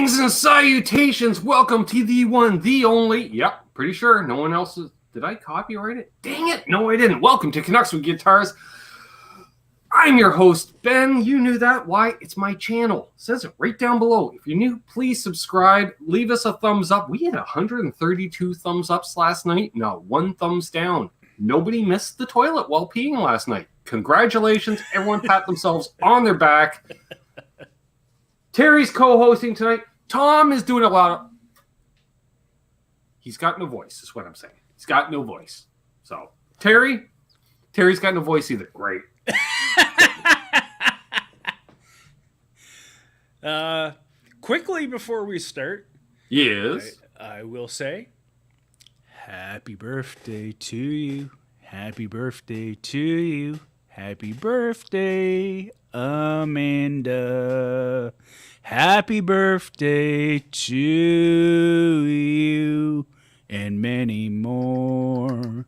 Greetings and salutations. Welcome to the one, the only. Yep, pretty sure no one else is. Did I copyright it? Dang it. No, I didn't. Welcome to Canucks with Guitars. I'm your host, Ben. You knew that. Why? It's my channel. It says it right down below. If you're new, please subscribe. Leave us a thumbs up. We had 132 thumbs ups last night. No, one thumbs down. Nobody missed the toilet while peeing last night. Congratulations. Everyone pat themselves on their back. Terry's co-hosting tonight. Tom is doing a lot of... He's got no voice, is what I'm saying. He's got no voice. So, Terry's got no voice either. Great. Quickly before we start, yes, I will say, happy birthday to you. Happy birthday to you. Happy birthday, Amanda. Happy birthday to you, and many more.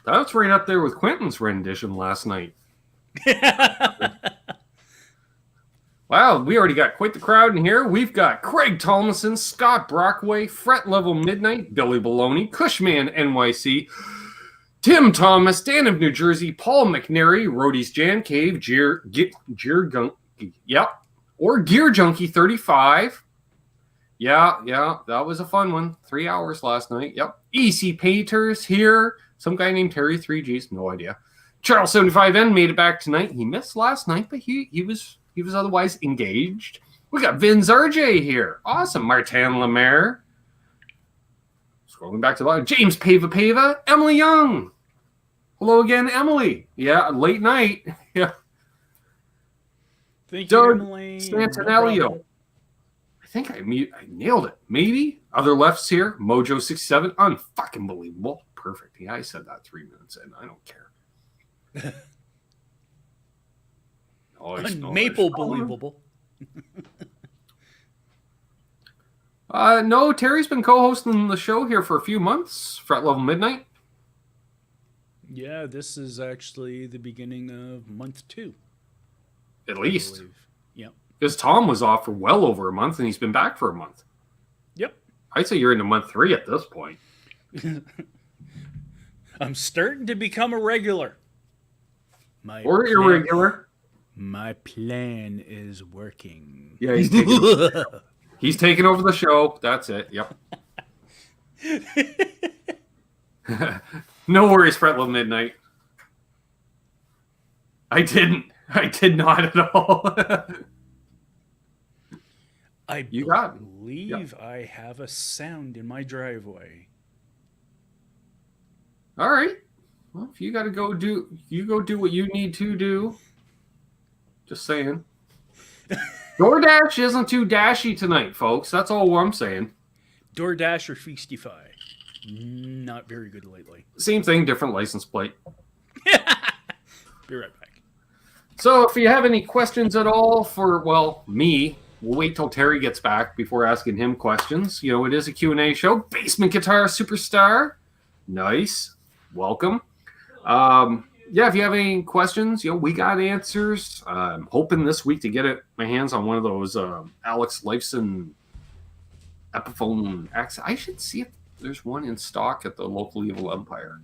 That's right up there with Quentin's rendition last night. Wow, we already got quite the crowd in here. We've got Craig Thomason, Scott Brockway, Fret Level Midnight, Billy Baloney, Cushman NYC, Tim Thomas, Dan of New Jersey, Paul McNary, Roadies Jan Cave, Gear Junkie 35. Yeah, that was a fun one. 3 hours last night. Yep. EC Painters here. Some guy named Terry 3Gs, no idea. Charles 75N made it back tonight. He missed last night, but he was otherwise engaged. We got Vince RJ here. Awesome. Martin Lemaire. Scrolling back to the bottom. James Pava, Emily Young. Hello again, Emily. Yeah, late night. Yeah. Thank Doug you, Emily. Santinello. I think I nailed it. Maybe. Other lefts here. Mojo 67. Unfucking believable. Perfect. Yeah, I said that 3 minutes in. I don't care. Maple believable. No, Terry's been co-hosting the show here for a few months. Fret Level Midnight. Yeah, this is actually the beginning of month 2. At least. Yep. Because Tom was off for well over a month, and he's been back for a month. Yep. I'd say you're into month 3 at this point. I'm starting to become a regular. Or irregular. My plan is working. Yeah, he's taking over the show. That's it. Yep. No worries, Fret Level Midnight. I did not at all. I believe I have a sound in my driveway. All right. Well, if you got to go do what you need to do. Just saying. DoorDash isn't too dashy tonight, folks. That's all I'm saying. DoorDash or Feastify. Not very good lately. Same thing, different license plate. Be right back. So if you have any questions at all for, me, we'll wait till Terry gets back before asking him questions. You know, it is a Q&A show. Basement Guitar Superstar. Nice. Welcome. If you have any questions, we got answers. I'm hoping this week to get my hands on one of those Alex Lifeson Epiphone X. I should see if there's one in stock at the local Evil Empire.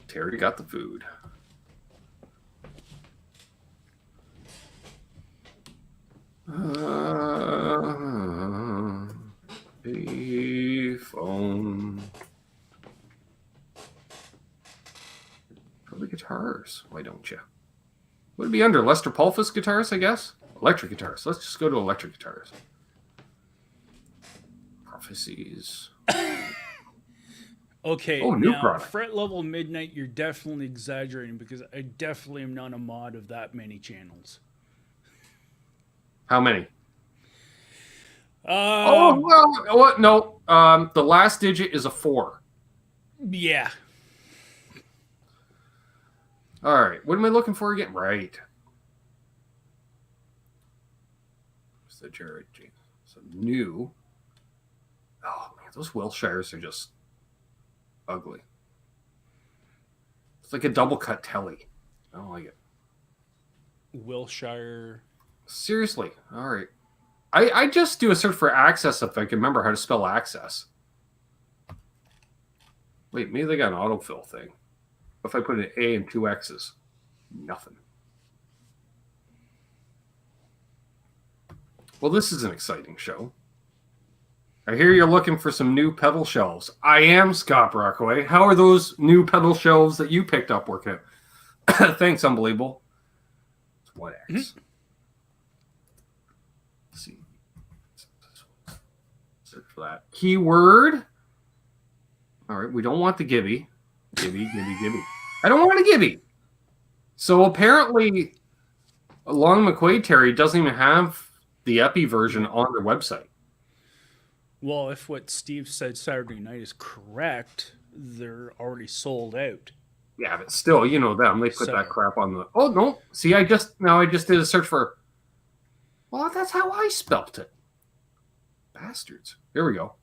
Terry got the food. A phone. Probably guitars. Why don't you? Would it be under Lester Pulfus guitars, I guess? Electric guitars. Let's just go to electric guitars. Prophecies. Okay, new now, product. Fret Level Midnight, you're definitely exaggerating because I definitely am not a mod of that many channels. How many? What? No. The last digit is a 4. Yeah. All right. What am I looking for again? Right. What's the Jared James? So new. Oh, man. Those Wilshires are just ugly. It's like a double cut telly. I don't like it. Wilshire. Seriously. All right. I just do a search for access if I can remember how to spell access. Wait, maybe they got an autofill thing. If I put an A and 2 X's, nothing. Well, this is an exciting show. I hear you're looking for some new pedal shelves. I am, Scott Brockway. How are those new pedal shelves that you picked up working? Thanks, unbelievable. It's what X? Mm-hmm. Let's see. Search for that keyword. All right, we don't want the Gibby. Gibby. I don't want a Gibby. So apparently, Long McQuaid Terry doesn't even have the Epi version on their website. Well, if what Steve said Saturday night is correct, they're already sold out. Yeah, but still, you know them. They put that crap on the... Oh, no. See, I just did a search for... Well, that's how I spelt it. Bastards. Here we go.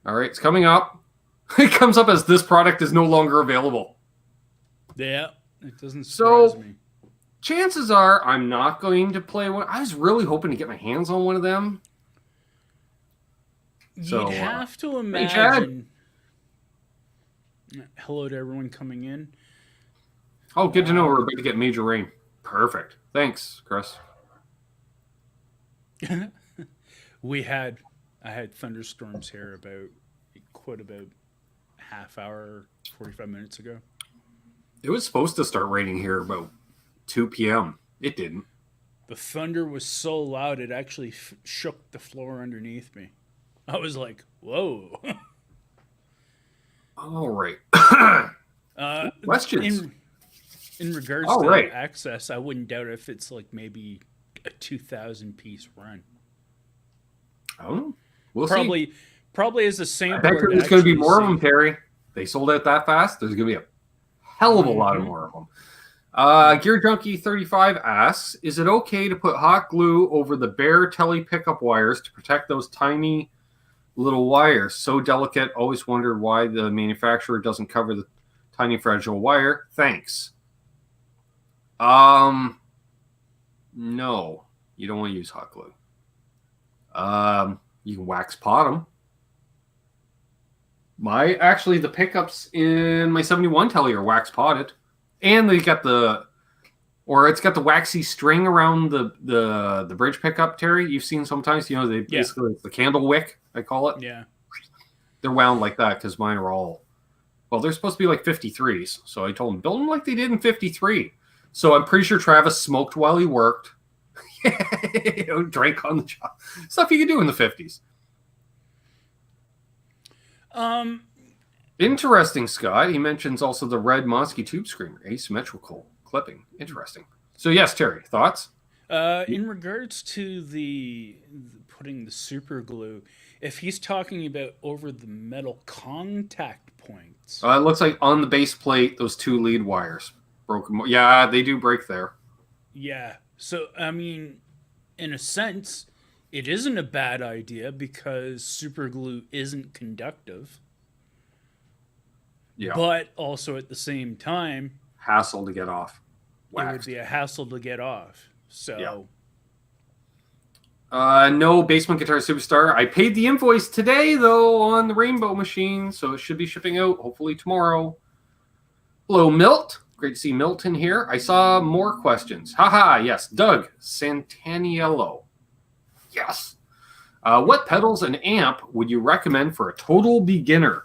All right, it's coming up. It comes up as this product is no longer available. Yeah, it doesn't surprise me. Chances are I'm not going to play one. I was really hoping to get my hands on one of them. You'd have to imagine. Hello to everyone coming in. Oh, good to know we're about to get major rain. Perfect. Thanks, Chris. I had thunderstorms here about half hour, 45 minutes ago. It was supposed to start raining here about 2 p.m. It didn't. The thunder was so loud it actually shook the floor underneath me. I was like, whoa. All right. Questions? In regards to access, I wouldn't doubt if it's like maybe a 2,000 piece run. Oh, we'll see. Probably as a sample. I bet there's going to be more of them, Terry. They sold out that fast. There's going to be a hell of a lot of more of them. Gear Junkie 35 asks, is it okay to put hot glue over the bare telly pickup wires to protect those tiny little wires? So delicate. Always wondered why the manufacturer doesn't cover the tiny fragile wire. Thanks. No, you don't want to use hot glue. You can wax pot them. The pickups in my 71 telly are wax potted, and they got it's got the waxy string around the bridge pickup, Terry. You've seen sometimes, basically it's the candle wick, I call it. Yeah. They're wound like that because mine are all, they're supposed to be like 53s. So I told them, build them like they did in 53. So I'm pretty sure Travis smoked while he worked. Drank on the job. Stuff you could do in the 50s. Interesting, Scott. He mentions also the red Mosky tube screamer, asymmetrical clipping. Interesting. So yes, Terry, thoughts? In regards to the putting the super glue, if he's talking about over the metal contact points, it looks like on the base plate, those two lead wires broken. Yeah, they do break there. Yeah. So I mean, in a sense, it isn't a bad idea because super glue isn't conductive. Yeah. But also at the same time, hassle to get off. Waxed. It would be a hassle to get off. So. Yeah. No Basement Guitar Superstar. I paid the invoice today, though, on the Rainbow machine, so it should be shipping out hopefully tomorrow. Hello, Milt. Great to see Milton here. I saw more questions. Haha, yes. Doug Santaniello. Yes. What pedals and amp would you recommend for a total beginner?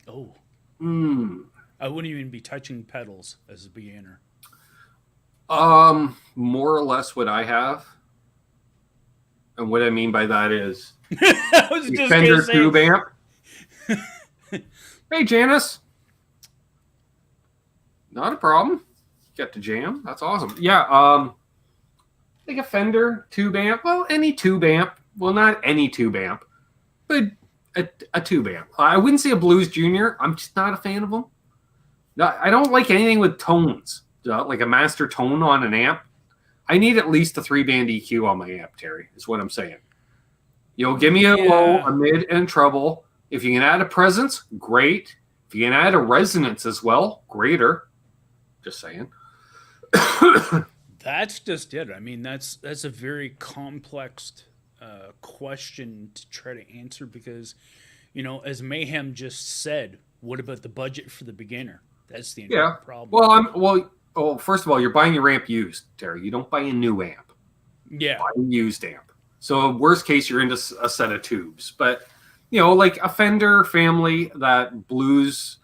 Oh. I wouldn't even be touching pedals as a beginner. More or less what I have. And what I mean by that is I was just Fender tube amp. Hey, Janice. Not a problem. Get to jam. That's awesome. Yeah, like a Fender tube amp. Well, any tube amp. Well, not any tube amp, but a tube amp. I wouldn't say a Blues Junior. I'm just not a fan of them. I don't like anything with tones, like a master tone on an amp. I need at least a 3-band EQ on my amp, Terry, is what I'm saying. Give me a low, a mid, and treble. If you can add a presence, great. If you can add a resonance as well, greater. Just saying. That's just it. I mean, that's a very complex question to try to answer because, as Mayhem just said, what about the budget for the beginner? That's the Yeah. problem. Well, first of all, you're buying your amp used, Terry. You don't buy a new amp. Yeah. Buy a used amp. So worst case, you're into a set of tubes. But, like a Fender family, that Blues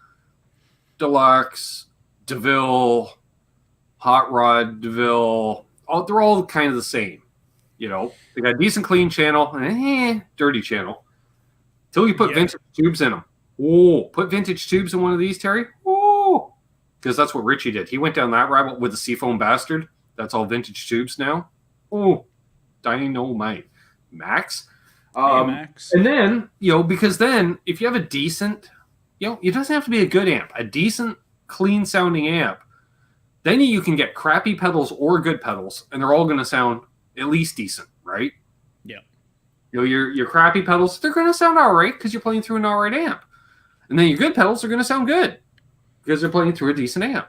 Deluxe, DeVille, Hot Rod DeVille, they're all kind of the same. They got a decent clean channel, dirty channel. Till you put vintage tubes in them. Oh, put vintage tubes in one of these, Terry. Oh, because that's what Richie did. He went down that rabbit with the Seafoam Bastard. That's all vintage tubes now. Oh, dynamite, Max. Hey, Max. And then, because then if you have a decent, it doesn't have to be a good amp, a decent, clean sounding amp. Then you can get crappy pedals or good pedals, and they're all going to sound at least decent, right? Yeah. Your crappy pedals, they're going to sound all right because you're playing through an all right amp. And then your good pedals are going to sound good because they're playing through a decent amp.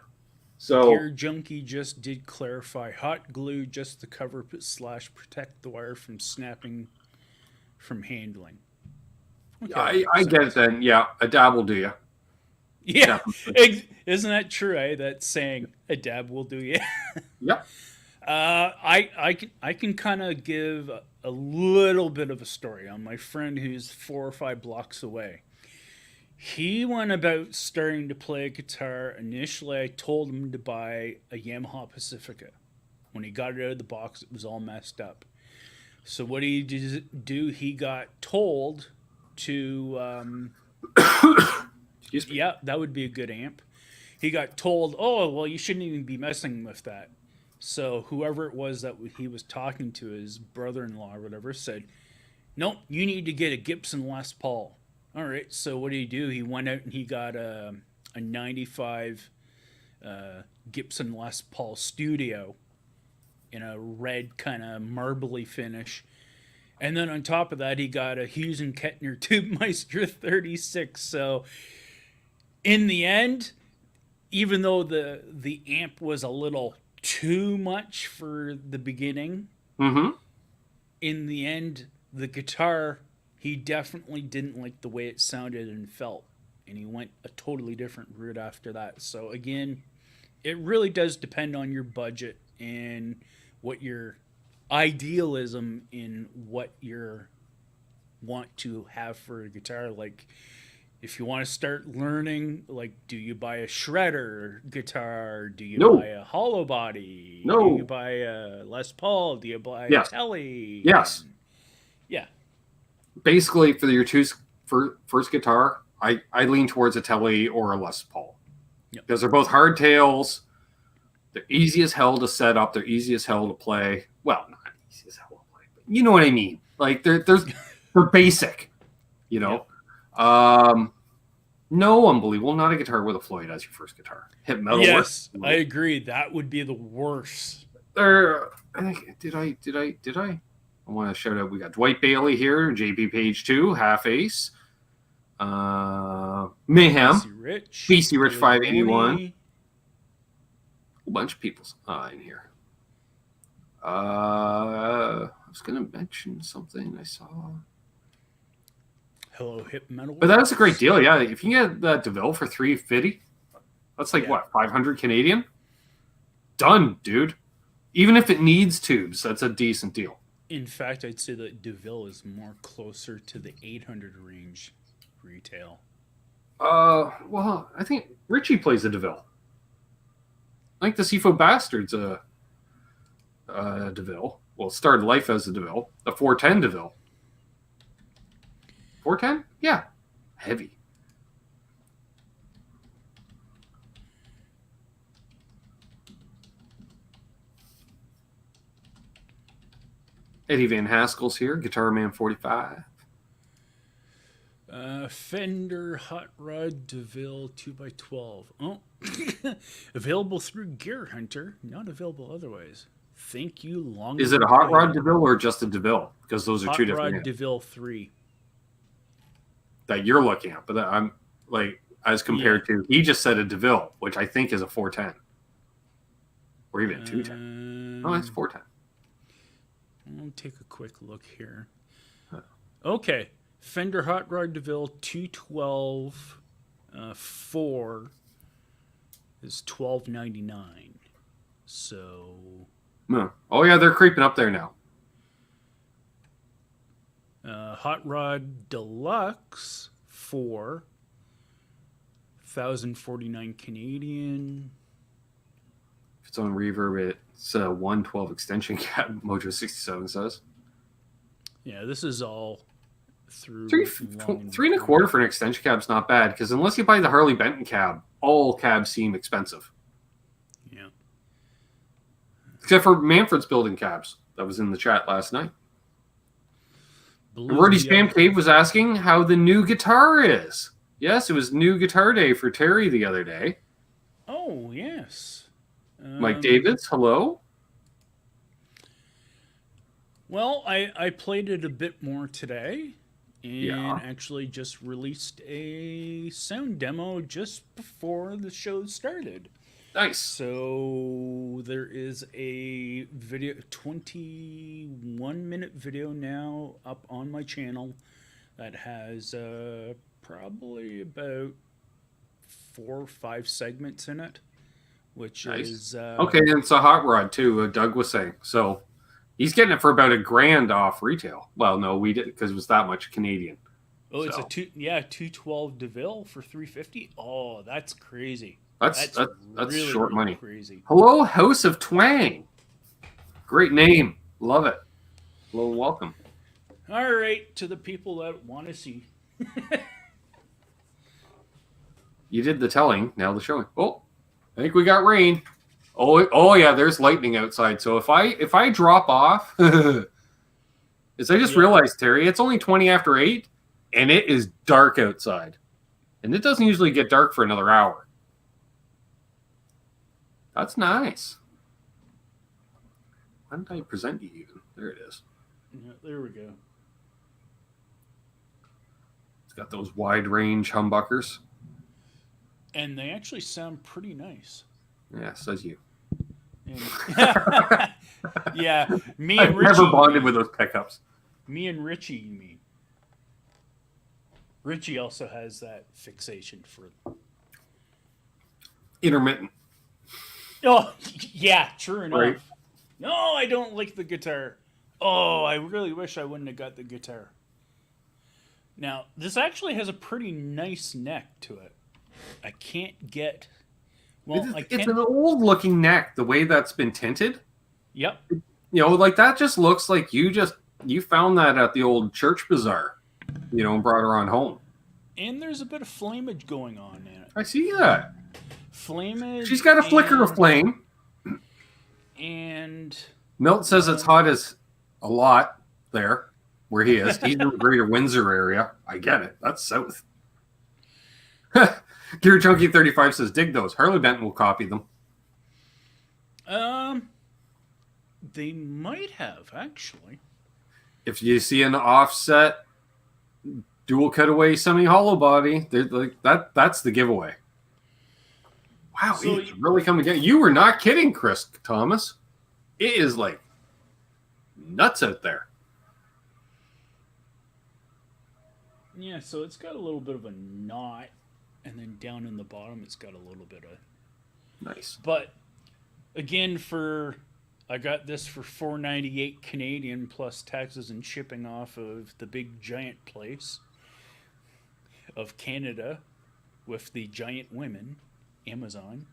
So Gear Junkie just did clarify hot glue just to cover / protect the wire from snapping from handling. Okay, I get it then. Yeah, a dab will do you. Yeah, isn't that true? That saying, a dab will do you. Yep. I can kind of give a little bit of a story on my friend who's 4 or 5 blocks away. He went about starting to play guitar. Initially, I told him to buy a Yamaha Pacifica. When he got it out of the box, it was all messed up. So what he do? He got told to. Excuse me. Yeah, that would be a good amp. He got told, "Oh, well, you shouldn't even be messing with that." So whoever it was that he was talking to, his brother-in-law or whatever, said, "Nope, you need to get a Gibson Les Paul." All right, so what did he do? He went out and he got a 95 Gibson Les Paul Studio in a red kind of marbly finish. And then on top of that, he got a Hughes and Kettner Tubemeister 36. So in the end, even though the amp was a little too much for the beginning, in the end, the guitar, he definitely didn't like the way it sounded and felt. And he went a totally different route after that. So again, it really does depend on your budget and what your idealism in what you want to have for a guitar. Like, if you want to start learning, like, do you buy a shredder guitar? Do you buy a hollow body? No. Do you buy a Les Paul? Do you buy a Telly? Yes. Yeah. Basically, for your first guitar, I lean towards a Telly or a Les Paul. Because they're both hardtails. They're easy as hell to set up. They're easy as hell to play. Well, not easy as hell to play, but you know what I mean. Like, they're basic, No, unbelievable. Not a guitar with a Floyd as your first guitar. Hit metal. Yes, I agree. That would be the worst. Did I? I want to shout out. We got Dwight Bailey here, JB Page 2, Half Ace, Mayhem, BC Rich 581. A bunch of people in here. I was going to mention something I saw. Hello, Hip Metal. But that's a great deal, yeah. If you can get that DeVille for $350, that's like what, 500 Canadian? Done, dude. Even if it needs tubes, that's a decent deal. In fact, I'd say that DeVille is more closer to the 800 range retail. Well, I think Richie plays the DeVille. I think the Seafoam Bastard's a DeVille. Well, it started life as a DeVille. The 410 DeVille. 410? Yeah. Heavy. Eddie Van Haskell's here, Guitar Man 45. Fender Hot Rod DeVille 2x12. Oh, available through Gear Hunter, not available otherwise. Thank you, long. Is it a Hot Rod DeVille or just a DeVille? Because those are two different. Hot Rod DeVille 3. That you're looking at, but I'm like, as compared to, he just said a DeVille, which I think is a 410. Or even 210. Oh, it's 410. I'll take a quick look here. Okay. Fender Hot Rod DeVille 212 4 is $12.99. So. Oh, yeah, they're creeping up there now. Hot Rod Deluxe 4, 1,049 Canadian. If it's on reverb, it's a 112 extension cab, Mojo 67 says. Yeah, this is all through three and a quarter for an extension cab's not bad, because unless you buy the Harley Benton cab, all cabs seem expensive. Yeah. Except for Manfred's building cabs. That was in the chat last night. Rudy Spam Cave was asking how the new guitar is. Yes, it was new guitar day for Terry the other day. Oh, yes. Mike Davids, hello. Well, I played it a bit more today and actually just released a sound demo just before the show started. Nice. So there is a video, 21-minute video now up on my channel that has probably about 4 or 5 segments in it, which is... okay, and it's a hot rod too, Doug was saying. So he's getting it for about $1,000 off retail. Well, no, we didn't, because it was that much Canadian. Oh, it's a 212 DeVille for $350. Oh, that's crazy. That's really, short money. Crazy. Hello, House of Twang. Great name. Love it. Hello, welcome. All right, to the people that want to see. You did the telling, now the showing. Oh, I think we got rain. Oh yeah, there's lightning outside. So if I drop off, as I just realized, Terry, it's only 20 after 8, and it is dark outside. And it doesn't usually get dark for another hour. That's nice. Why didn't I present you even? There it is. Yeah, there we go. It's got those wide range humbuckers. And they actually sound pretty nice. Yeah, says you. And, yeah, me and I've Richie. never bonded with those pickups. Me and Richie, you mean. Richie also has that fixation for... Intermittent. Oh, yeah, true enough. Right. No, I don't like the guitar. Oh, I really wish I wouldn't have got the guitar. Now, this actually has a pretty nice neck to it. I can't get... Well, it's an old-looking neck, the way that's been tinted. Yep. You know, like that just looks like you found that at the old church bazaar, you know, and brought her on home. And there's a bit of flamage going on in it. I see that. Flamage. She's got a flicker of flame. And Milt says it's hot as a lot there where he is. He's in the greater Windsor area. I get it. That's south. Gear Junkie 35 says, dig those. Harley Benton will copy them. They might have, actually. If you see an offset dual cutaway semi-hollow body, like that's the giveaway. Wow, so it's really coming down. You were not kidding, Chris Thomas. It is like nuts out there. Yeah, so it's got a little bit of a knot, and then down in the bottom, it's got a little bit of... Nice. But, again, I got this for $4.98 Canadian plus taxes and shipping off of the big giant place of Canada with the giant women, Amazon.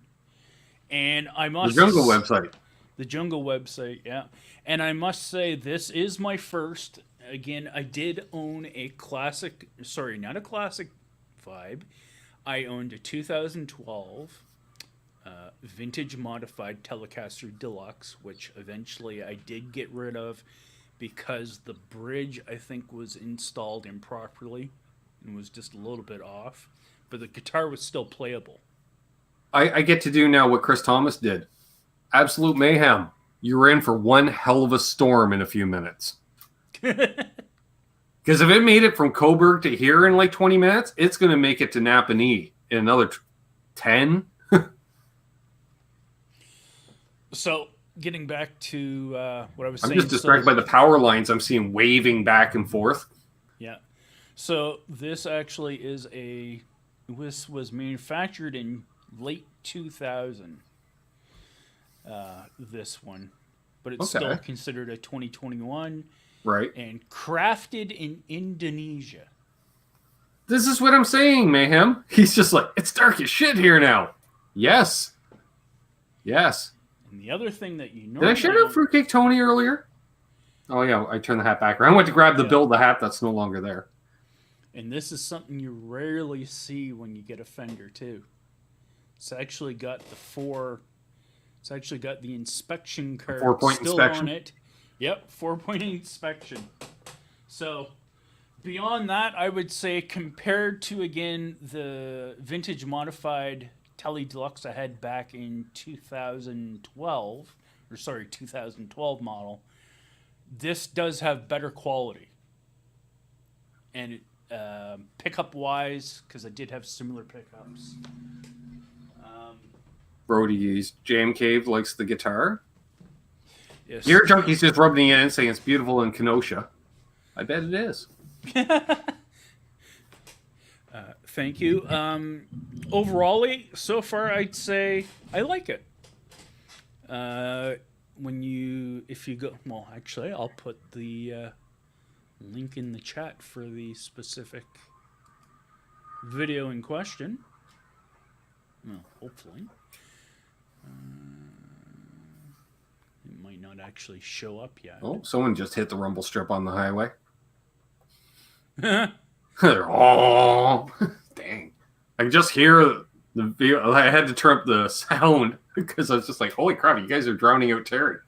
And I must... The Jungle website. The Jungle website, yeah. And I must say, this is my first... Again, I did own a classic... Sorry, not a classic vibe. I owned a 2012 vintage modified Telecaster Deluxe, which eventually I did get rid of because the bridge, I think, was installed improperly and was just a little bit off. But the guitar was still playable. I get to do now what Chris Thomas did. Absolute mayhem. You were in for one hell of a storm in a few minutes. Because if it made it from Coburg to here in like 20 minutes, it's going to make it to Napanee in another 10. So getting back to what I was I'm saying. just distracted by the power lines I'm seeing waving back and forth. Yeah. So this actually is this was manufactured in late 2000. This one, but it's Okay. still considered a 2021 Right. and crafted in Indonesia. This is what I'm saying, Mayhem. He's just like, it's dark as shit here now. Yes. Yes. And the other thing that you know, Did I shout out Fruitcake Tony earlier? Oh, yeah. I turned the hat back around. I went to grab the build the hat that's no longer there. and this is something you rarely see when you get a Fender too. It's actually got the It's actually got the inspection card 4-point still inspection. on it. Yep, 4-point inspection. So beyond that, I would say compared to again the vintage modified Tele Deluxe I had back in 2012, 2012 model, this does have better quality. And pickup wise, because I did have similar pickups. Brody's Jam Cave likes the guitar. Yes. Gear Junkie's just rubbing it in, saying it's beautiful in Kenosha. I bet it is. Thank you. Overall, so far, I'd say I like it. If you go, well, actually, I'll put the link in the chat for the specific video in question. Well, hopefully. It might not actually show up yet. Oh, someone just hit the rumble strip on the highway. Oh, dang. I can just hear the video. I had to turn up the sound because I was just like, holy crap, you guys are drowning out Terry.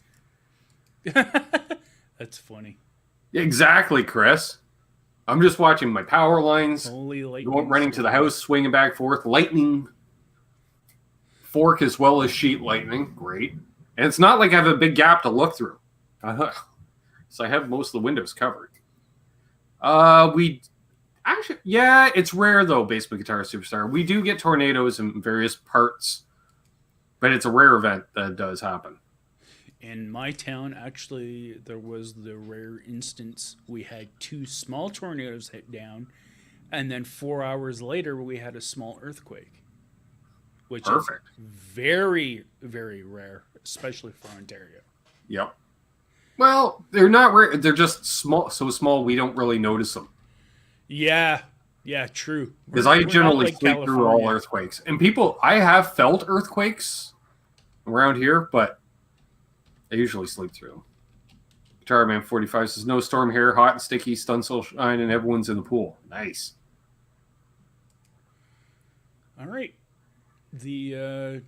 That's funny. Exactly, Chris. I'm just watching my power lines. Holy Going running to the house, swinging back forth, lightning fork as well as sheet lightning. Great. And it's not like I have a big gap to look through. So I have most of the windows covered. It's rare though, Basement Guitar Superstar. We do get tornadoes in various parts, but it's a rare event that does happen. In my town, actually, there was the rare instance we had 2 small tornadoes hit down, and then 4 hours later we had a small earthquake, which Perfect. is very, very rare, especially for Ontario. Yep. Well, they're not rare. They're just small, so small we don't really notice them. Yeah, true. Because I generally like sleep through all California. earthquakes. And I have felt earthquakes around here, but I usually sleep through them. Guitar Man 45 says, no storm here, hot and sticky, sun still shine, and everyone's in the pool. Nice. All right. The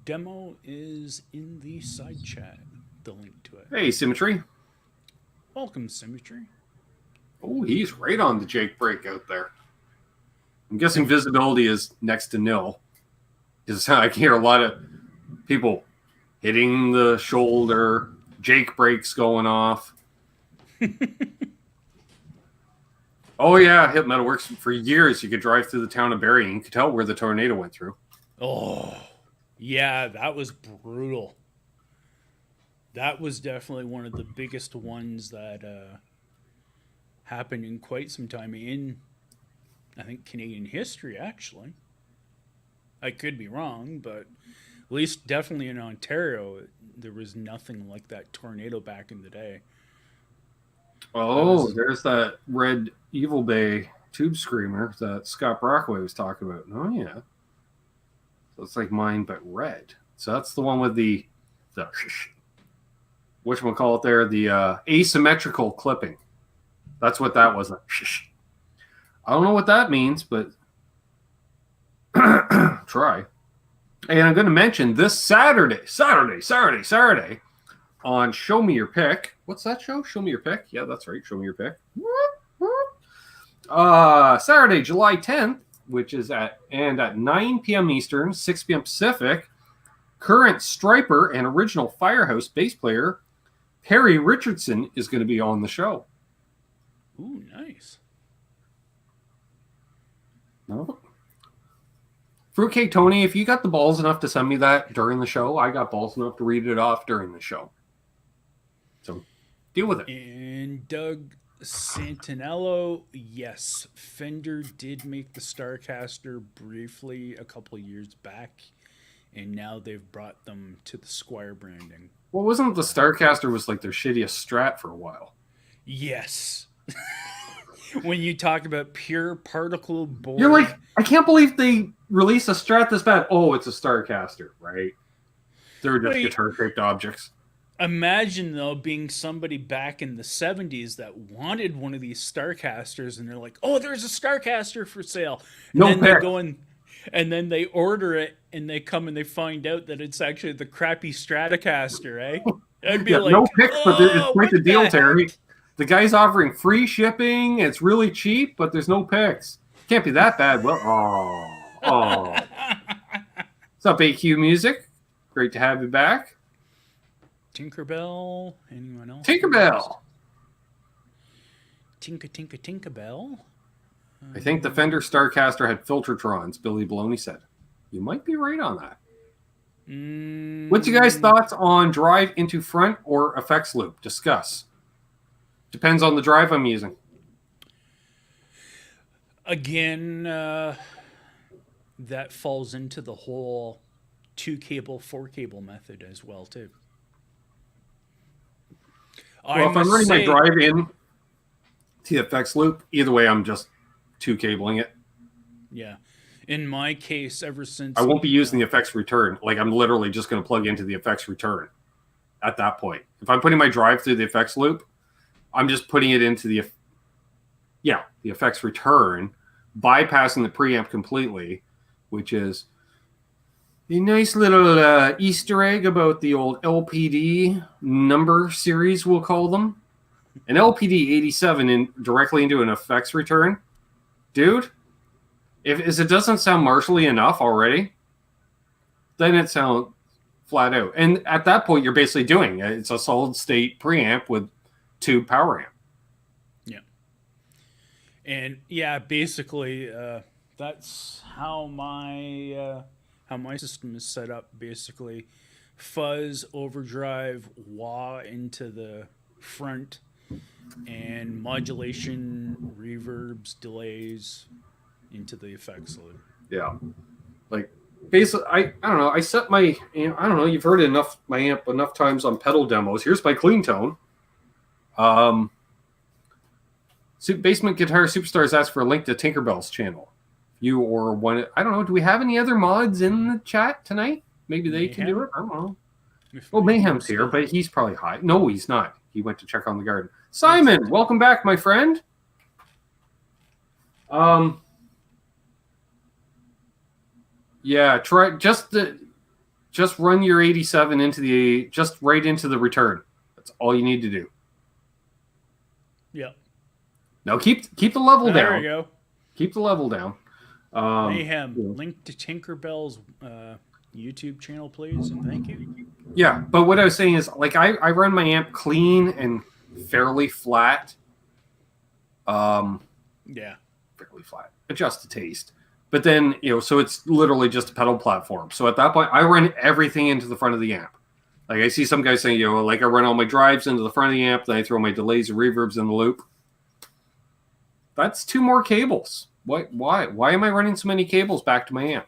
demo is in the side chat, the link to it. Hey, Symmetry. Welcome, Symmetry. Oh, he's right on the Jake break out there. I'm guessing visibility is next to nil. Because I can hear a lot of people hitting the shoulder, Jake breaks going off. Oh, yeah, Hip Metalworks. For years, you could drive through the town of Barrie and you could tell where the tornado went through. Oh, yeah, that was brutal. That was definitely one of the biggest ones that happened in quite some time in, I think, Canadian history, actually. I could be wrong, but at least definitely in Ontario, there was nothing like that tornado back in the day. Oh, there's that red Evil Bay tube screamer that Scott Brockway was talking about. Oh, yeah. So it's like mine, but red. So that's the one with the whatchamacallit there, the asymmetrical clipping. That's what that was. I don't know what that means, but try. And I'm going to mention this Saturday on Show Me Your Pick. What's that show? Show Me Your Pick. Yeah, that's right. Show Me Your Pick. Saturday, July 10th, which is at 9 p.m. Eastern, 6 p.m. Pacific. Current Striper and original Firehouse bass player Perry Richardson is going to be on the show. Ooh, nice. No. Fruitcake Tony, if you got the balls enough to send me that during the show, I got balls enough to read it off during the show. So deal with it. And Doug Santinello, yes, Fender did make the Starcaster briefly a couple years back, and now they've brought them to the Squire branding. Well, wasn't the Starcaster was like their shittiest Strat for a while? Yes. When you talk about pure particle board, You're like, I can't believe they released a Strat this bad. Oh, it's a Starcaster, right? They're just guitar-shaped objects. Imagine, though, being somebody back in the 70s that wanted one of these Starcasters, and they're like, oh, there's a Starcaster for sale. And then they go in, and then they order it, and they come and they find out that it's actually the crappy Stratocaster, eh? I'd be like, no picks, but it's quite the deal, Terry. The guy's offering free shipping. It's really cheap, but there's no picks. Can't be that bad. Well, oh. What's up, AQ Music? Great to have you back. Tinkerbell. Anyone else? Tinkerbell. Tinkerbell. I think the Fender Starcaster had Filtertrons, Billy Baloney said. You might be right on that. What's your guys' thoughts on drive into front or effects loop? Discuss. Depends on the drive I'm using. Again, that falls into the whole 2-cable, 4-cable method as well, too. Well, if I'm running my drive in to the effects loop, either way, I'm just 2-cabling it. Yeah. In my case, ever since... I won't be using the effects return. Like, I'm literally just going to plug into the effects return at that point. If I'm putting my drive through the effects loop, I'm just putting it into the effects return, bypassing the preamp completely, which is a nice little Easter egg about the old LPD number series, we'll call them. An LPD 87 directly into an effects return. Dude, if it doesn't sound martially enough already, then it sounds flat out. And at that point, you're basically doing it. It's a solid state preamp with tube power amp. Yeah. And yeah, basically that's how my system is set up. Basically, fuzz, overdrive, wah into the front, and modulation, reverbs, delays into the effects loop. Yeah. Like basically, I don't know. I set my, I don't know. You've heard my amp enough times on pedal demos. Here's my clean tone. Basement Guitar Superstars asked for a link to Tinkerbell's channel. You or one, I don't know. Do we have any other mods in the chat tonight? Maybe they can do it. I don't know. Well, Mayhem's here, but he's probably high. No, he's not. He went to check on the garden. Simon, welcome back, my friend. Yeah, try just run your 87 right into the return. That's all you need to do. Yeah. Now keep the level down. There we go. Keep the level down. Mayhem, link to Tinkerbell's YouTube channel, please, and thank you. Yeah, but what I was saying is, like, I run my amp clean and fairly flat. Yeah. Fairly flat. Adjust to taste. But then, so it's literally just a pedal platform. So at that point, I run everything into the front of the amp. Like, I see some guys saying, like, I run all my drives into the front of the amp, then I throw my delays and reverbs in the loop. That's 2 more cables. Why am I running so many cables back to my amp?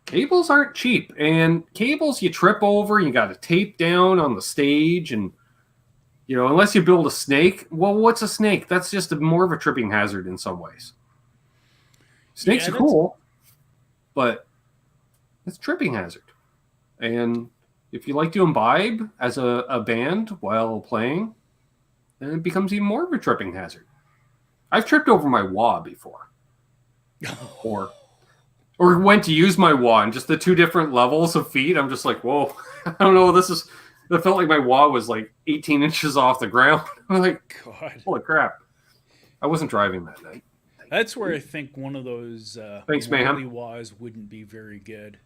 Cables aren't cheap, and cables you trip over, you got to tape down on the stage, and unless you build a snake. Well, what's a snake? That's just more of a tripping hazard in some ways. Snakes are cool, but it's tripping hazard. And if you like to imbibe as a band while playing, then it becomes even more of a tripping hazard. I've tripped over my wah before. Or went to use my wah, and just the 2 different levels of feet, I'm just like, whoa, I don't know, it felt like my wah was like 18 inches off the ground. I'm like, God, holy crap. I wasn't driving that night. That's where I think one of those Thanks, Mayhem. wahs wouldn't be very good,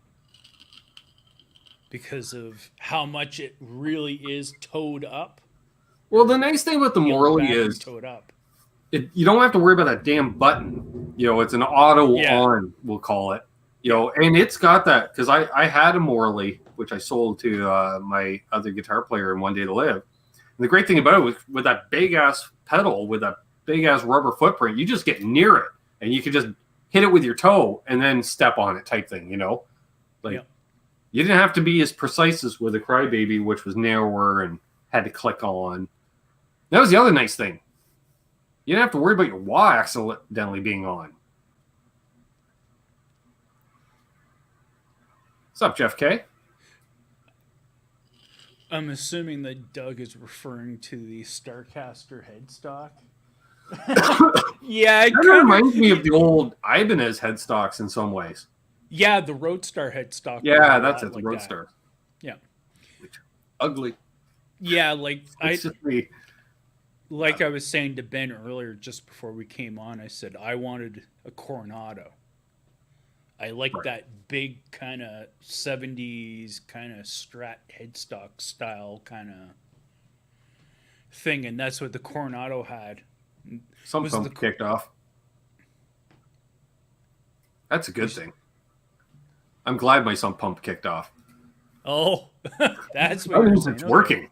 because of how much it really is towed up. Well, the nice thing with the Morley is towed up. You don't have to worry about that damn button. It's an auto Yeah. on, we'll call it. And it's got that, because I had a Morley, which I sold to my other guitar player in One Day to Live. And the great thing about it was with that big ass pedal, with that big ass rubber footprint, you just get near it and you can just hit it with your toe and then step on it type thing, Like, you didn't have to be as precise as with a Crybaby, which was narrower and had to click on. That was the other nice thing. You didn't have to worry about your wah accidentally being on. What's up, Jeff K? I'm assuming that Doug is referring to the Starcaster headstock. Yeah, That reminds me of the old Ibanez headstocks in some ways. Yeah, the Roadstar headstock. Yeah, that's it, the Roadstar. Yeah. Ugly. Yeah, Like I was saying to Ben earlier, just before we came on, I said I wanted a Coronado. I like that big kind of 70s kind of Strat headstock style kind of thing, and that's what the Coronado had. Some pump kicked off. That's a good thing. I'm glad my sump pump kicked off. Oh, that's what that means it's working.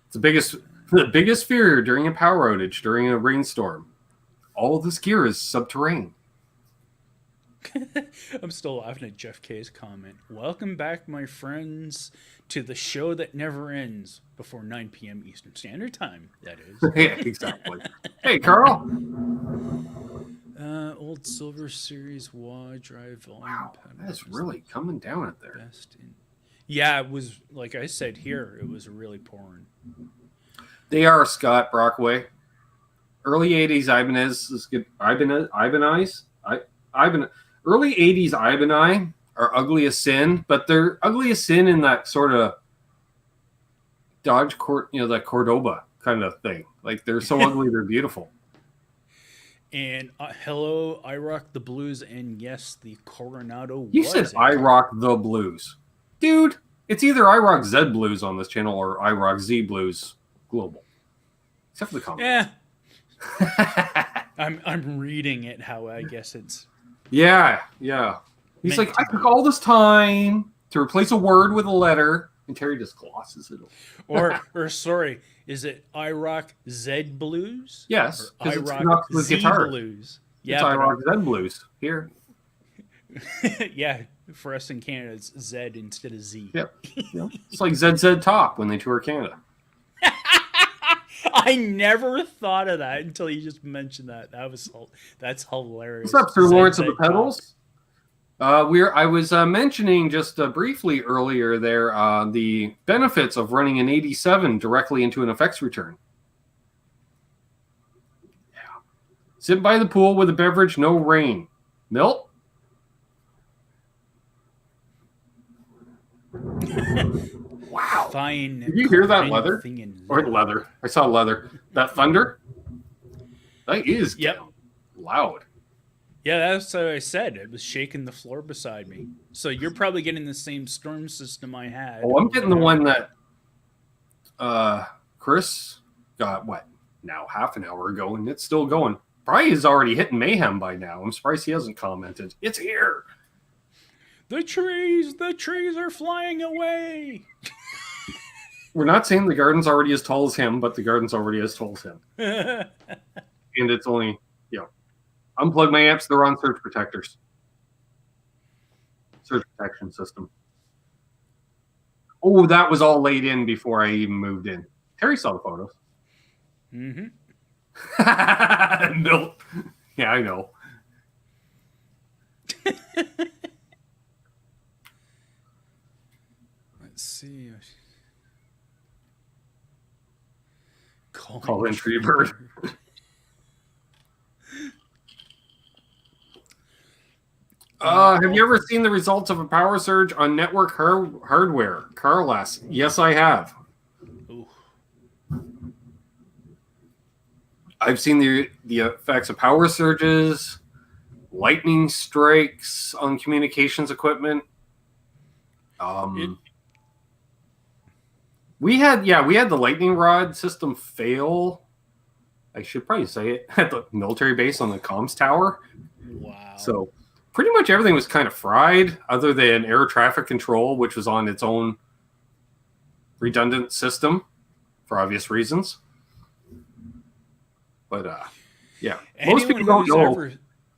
It's the biggest fear during a power outage, during a rainstorm. All this gear is subterranean. I'm still laughing at Jeff K's comment. Welcome back, my friends, to the show that never ends before 9 p.m. Eastern Standard Time, that is. Yeah, exactly. Hey, Carl. Old Silver Series wah drive volume. Wow, that's really coming down at there. Yeah, it was, like I said here, it was really pouring. They are Scott Brockway. Early 80s Ibanez is good. Early 80s Ibanez are ugly as sin, but they're ugly as sin in that sort of Dodge that Cordoba kind of thing. Like, they're so ugly, they're beautiful. And hello, I Rock the Blues, and yes, the Coronado. You said I Rock the Blues. Dude, it's either I Rock Z Blues on this channel or I Rock Z Blues Global. Except for the comment. Yeah. I'm reading it how I guess it's. Yeah. He's like, I took all this time to replace a word with a letter, and Terry just glosses it over. or sorry, is it I Rock Z Blues? Yes, I it's Rock with Z guitar. Blues. Yeah, it's I Rock Z Blues here. Yeah, for us in Canada, it's Z instead of Z. Yep. It's like ZZ Top when they tour Canada. I never thought of that until you just mentioned that. That's hilarious. What's up, Sir Lawrence of the Pedals? I was mentioning just briefly earlier there the benefits of running an 87 directly into an effects return. Yeah. Sit by the pool with a beverage, no rain. Milt? Wow. Fine. Did you hear that leather? Or leather. I saw leather. That thunder? That is loud. Yeah, that's what I said. It was shaking the floor beside me. So you're probably getting the same storm system I had. Oh, I'm getting the one that Chris got, now half an hour ago, and it's still going. Probably is already hitting mayhem by now. I'm surprised he hasn't commented. It's here. The trees are flying away. We're not saying the garden's already as tall as him, but the garden's already as tall as him. And it's only, unplug my amps, they're on surge protectors. Surge protection system. Oh, that was all laid in before I even moved in. Terry saw the photos. Mm-hmm. No. Yeah, I know. Let's see. Call in Treebird. Have you ever seen the results of a power surge on network hardware? Carl asks. Yes, I have. Ooh. I've seen the effects of power surges, lightning strikes on communications equipment. We had the lightning rod system fail I should probably say it, at the military base on the comms tower. Wow. So pretty much everything was kind of fried other than air traffic control, which was on its own redundant system for obvious reasons. But yeah, most people don't know.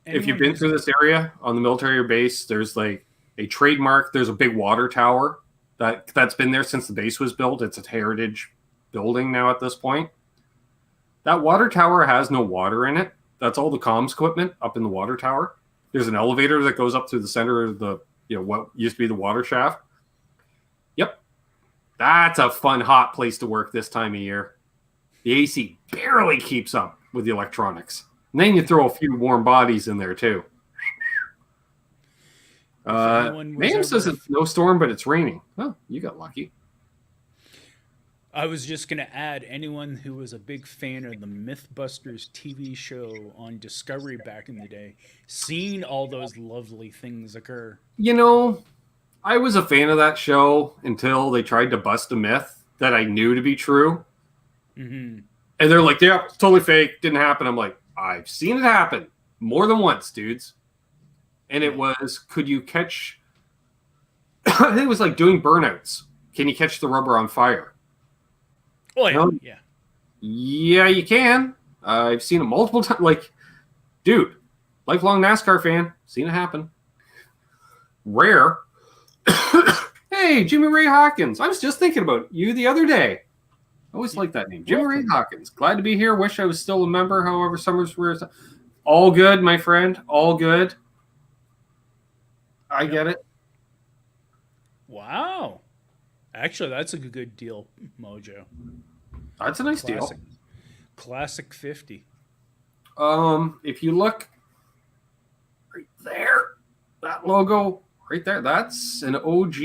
If you've been through this area on the military base, there's like a trademark. There's a big water tower that's been there since the base was built. It's a heritage building now at this point. That water tower has no water in it. That's all the comms equipment up in the water tower. There's an elevator that goes up through the center of the, what used to be the water shaft. Yep. That's a fun, hot place to work this time of year. The AC barely keeps up with the electronics. And then you throw a few warm bodies in there, too. Mayhem says it's no storm, but it's raining. Oh, you got lucky. I was just going to add, anyone who was a big fan of the Mythbusters TV show on Discovery back in the day, seen all those lovely things occur. I was a fan of that show until they tried to bust a myth that I knew to be true. Mm-hmm. And they're like, yeah, it's totally fake. Didn't happen. I'm like, I've seen it happen more than once, dudes. And it was, could you catch... I think it was like doing burnouts. Can you catch the rubber on fire? Oh, yeah. Yeah. Yeah, you can. I've seen it multiple times. Like, dude, lifelong NASCAR fan. Seen it happen. Rare. Hey, Jimmy Ray Hawkins. I was just thinking about you the other day. I always like that name. Jimmy Ray Hawkins. Glad to be here. Wish I was still a member. However, summers were... All good, my friend. All good. I get it. Wow. Actually, that's a good deal, Mojo. That's a nice deal. Classic 50. If you look right there, that logo right there, that's an OG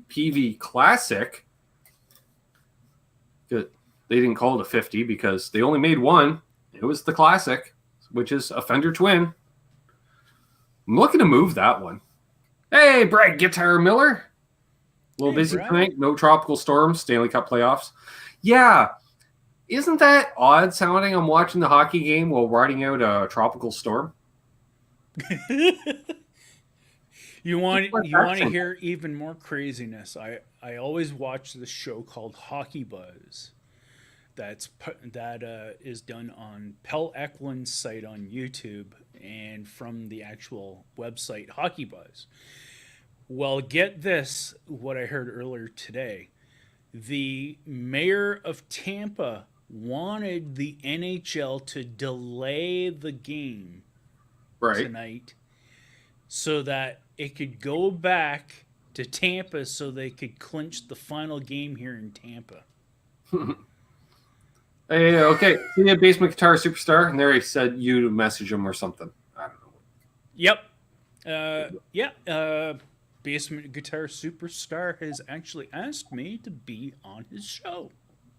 PV Classic. Good. They didn't call it a 50 because they only made one. It was the Classic, which is a Fender Twin. I'm looking to move that one. Hey, Brad Guitar Miller. A little busy tonight. No tropical storms. Stanley Cup playoffs. Yeah. Isn't that odd sounding? I'm watching the hockey game while riding out a tropical storm. You want to hear even more craziness? I always watch this show called Hockey Buzz. That is done on Pell Eklund's site on YouTube and from the actual website Hockey Buzz. Well, get this, what I heard earlier today. The mayor of Tampa wanted the NHL to delay the game tonight so that it could go back to Tampa so they could clinch the final game here in Tampa. Hey, okay. See a Basement Guitar Superstar? And there he said you to message him or something. I don't know. Yep. Basement Guitar Superstar has actually asked me to be on his show.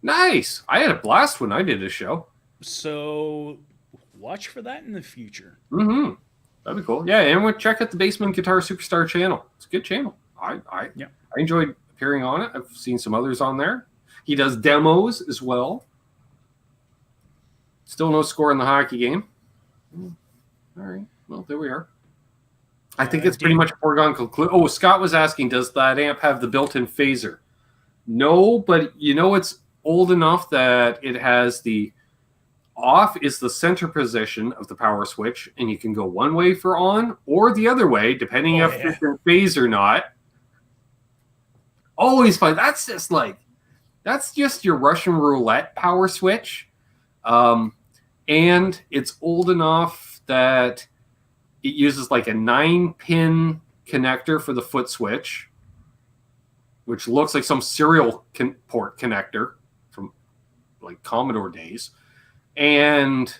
Nice. I had a blast when I did a show. So watch for that in the future. Mm-hmm. That'd be cool. Yeah, and we'll check out the Basement Guitar Superstar channel. It's a good channel. I enjoyed appearing on it. I've seen some others on there. He does demos as well. Still no score in the hockey game. All right. Well, there we are. I think it's pretty much a foregone conclusion. Oh, Scott was asking, does that amp have the built-in phaser? No, but it's old enough that it has the off is the center position of the power switch, and you can go one way for on or the other way, depending if it's in phase or not. Always fun. That's just your Russian roulette power switch. And it's old enough that it uses like a 9-pin connector for the foot switch, which looks like some serial port connector from like Commodore days. And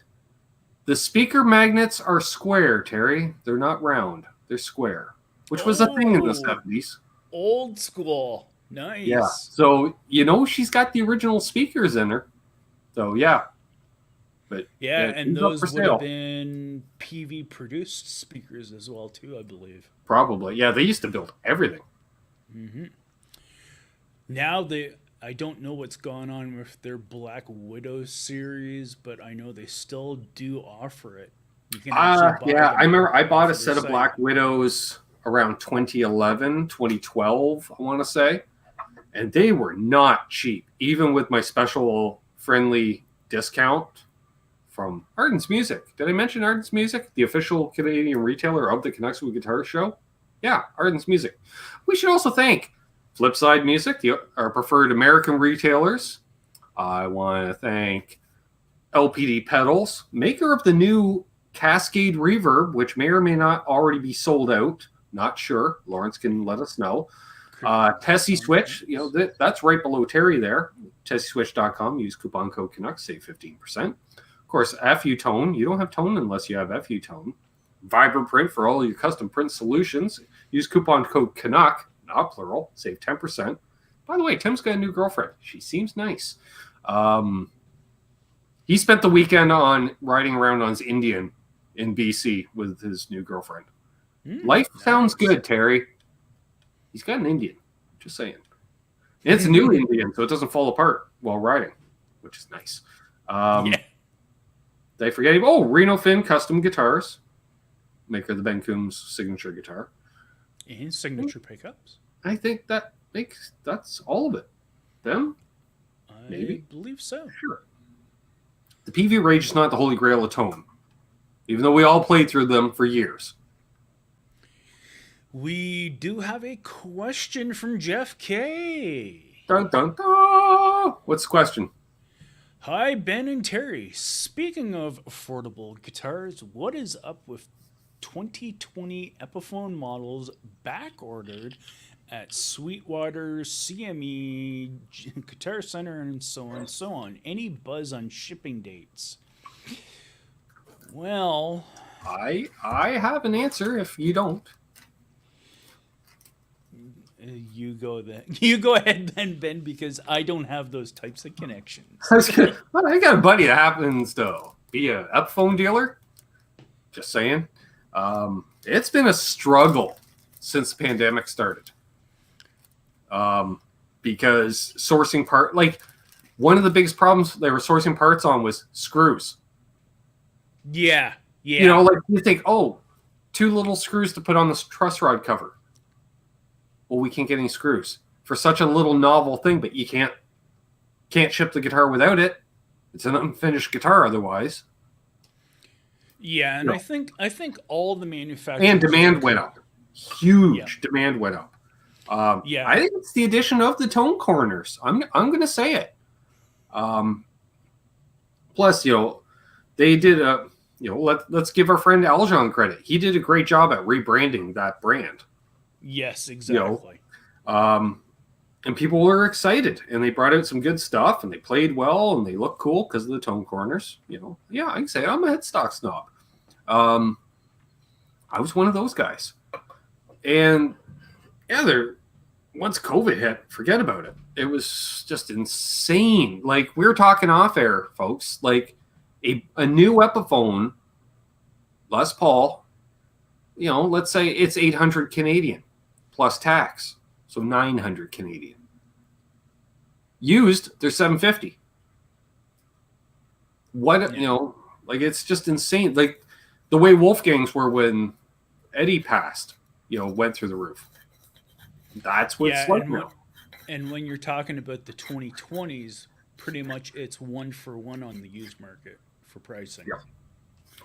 the speaker magnets are square, Terry. They're not round. They're square, which was a thing in the 70s. Old school. Nice. Yeah. So, she's got the original speakers in her. So, yeah. But and those would have been PV produced speakers as well too, I believe. Probably. Yeah, they used to build everything. Mm-hmm. Now I don't know what's going on with their Black Widow series, but I know they still do offer it. You can actually buy Yeah, them I remember I bought off a of their set of site. Black Widows around 2011, 2012, I want to say. And they were not cheap, even with my special friendly discount from Ardens Music. Did I mention Ardens Music, the official Canadian retailer of the Canucks Guitar Show? Yeah, Ardens Music. We should also thank Flipside Music, our preferred American retailers. I want to thank LPD Pedals, maker of the new Cascade Reverb, which may or may not already be sold out. Not sure. Lawrence can let us know. Tesi Switch, that's right below Terry there. TesiSwitch.com. Use coupon code Canucks, save 15%. Of course, FU Tone. You don't have tone unless you have FU Tone. Vibraprint for all your custom print solutions. Use coupon code Canuck, not plural, save 10%. By the way, Tim's got a new girlfriend. She seems nice. He spent the weekend on riding around on his Indian in BC with his new girlfriend. Life sounds good, Terry. He's got an Indian. Just saying. And it's a new Indian, so it doesn't fall apart while riding, which is nice. Did I forget him? Oh, Reno Fin Custom Guitars, maker of the Ben Coombs signature guitar. And signature pickups. I think that's all of it. Them? Maybe. I believe so. Sure. The PV Rage is not the holy grail of tone, even though we all played through them for years. We do have a question from Jeff K. Dun, dun, dun. What's the question? Hi, Ben and Terry. Speaking of affordable guitars, what is up with 2020 Epiphone models back ordered at Sweetwater, CME, Guitar Center, and so on and so on? Any buzz on shipping dates? Well, I have an answer if you don't. you go then. You go ahead then, Ben, because I don't have those types of connections. I got a buddy that happens to be an Epiphone dealer. Just saying. It's been a struggle since the pandemic started. Because sourcing one of the biggest problems they were sourcing parts on was screws. Yeah. You think, oh, 2 little screws to put on this truss rod cover. Well, we can't get any screws for such a little novel thing, but you can't ship the guitar without it. It's an unfinished guitar otherwise. Yeah, and I think all the manufacturers and demand went up. Huge demand went up. I think it's the addition of the tone corners. I'm going to say it. Plus, they did let's give our friend Aljon credit. He did a great job at rebranding that brand. Yes, exactly. And people were excited, and they brought out some good stuff, and they played well, and they looked cool because of the tone corners. I can say I'm a headstock snob. I was one of those guys, and once COVID hit, forget about it. It was just insane. Like we were talking off air, folks. Like a new Epiphone, Les Paul. Let's say it's 800 Canadian plus tax, so 900 Canadian. Used, they're 750. It's just insane. Like the way Wolfgang's were when Eddie passed, went through the roof. That's what it's like now. And when you're talking about the 2020s, pretty much it's 1-for-1 on the used market for pricing. Yeah.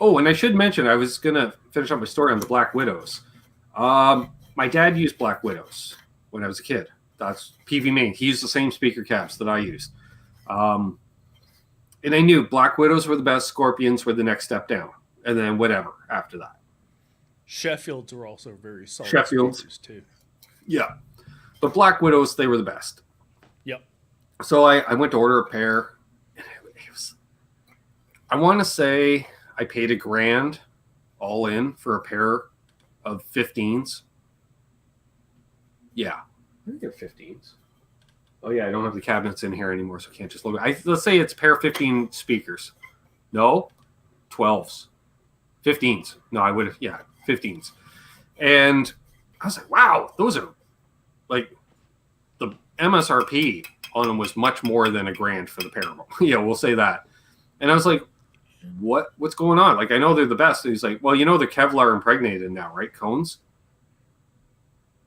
Oh, and I should mention, I was going to finish up my story on the Black Widows. My dad used Black Widows when I was a kid. That's PV Main. He used the same speaker caps that I used. And I knew Black Widows were the best, Scorpions were the next step down, and then whatever after that. Sheffields were also very solid speakers too. Yeah. But Black Widows, they were the best. Yep. So I went to order a pair. And it was, I want to say I paid $1,000 all in for a pair of 15s. Yeah. I think they're 15s. Oh, yeah, I don't have the cabinets in here anymore, so I can't just look. Let's say it's a pair of 15 speakers. No, 12s. 15s. No, I would have, 15s. And I was like, wow, those are like the MSRP on them was much more than $1,000 for the pair of them. Yeah, we'll say that. And I was like, what's going on? Like, I know they're the best. And he's like, well, they're Kevlar impregnated now, right? Cones?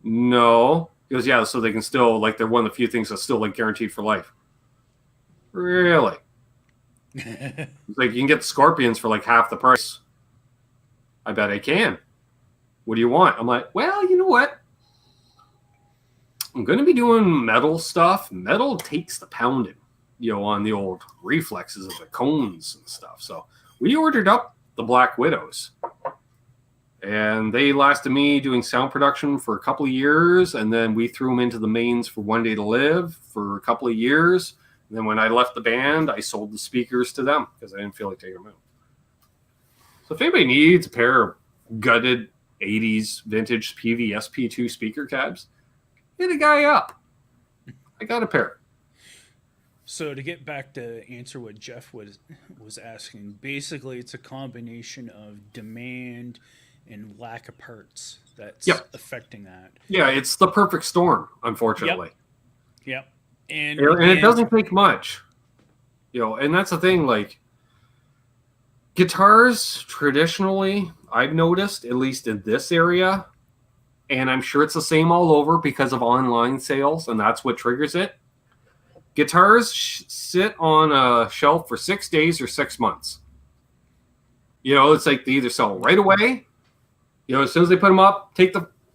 No. He goes, yeah, so they can still, like, they're one of the few things that's still, like, guaranteed for life. Really? It's like, you can get the Scorpions for, like, half the price. I bet I can. What do you want? I'm like, well, you know what? I'm going to be doing metal stuff. Metal takes the pounding, on the old reflexes of the cones and stuff. So we ordered up the Black Widows. And they lasted me doing sound production for a couple of years. And then we threw them into the mains for One Day to Live for a couple of years. And then when I left the band, I sold the speakers to them because I didn't feel like taking them out. So if anybody needs a pair of gutted 80s vintage PV SP2 speaker cabs, hit a guy up. I got a pair. So to get back to answer what Jeff was asking, basically it's a combination of demand and lack of parts that's affecting that. Yeah, it's the perfect storm, unfortunately. Yep. And it doesn't take much. And that's the thing, like, guitars traditionally, I've noticed, at least in this area, and I'm sure it's the same all over because of online sales, and that's what triggers it. Guitars sit on a shelf for 6 days or 6 months. It's like they either sell right away. As soon as they put them up,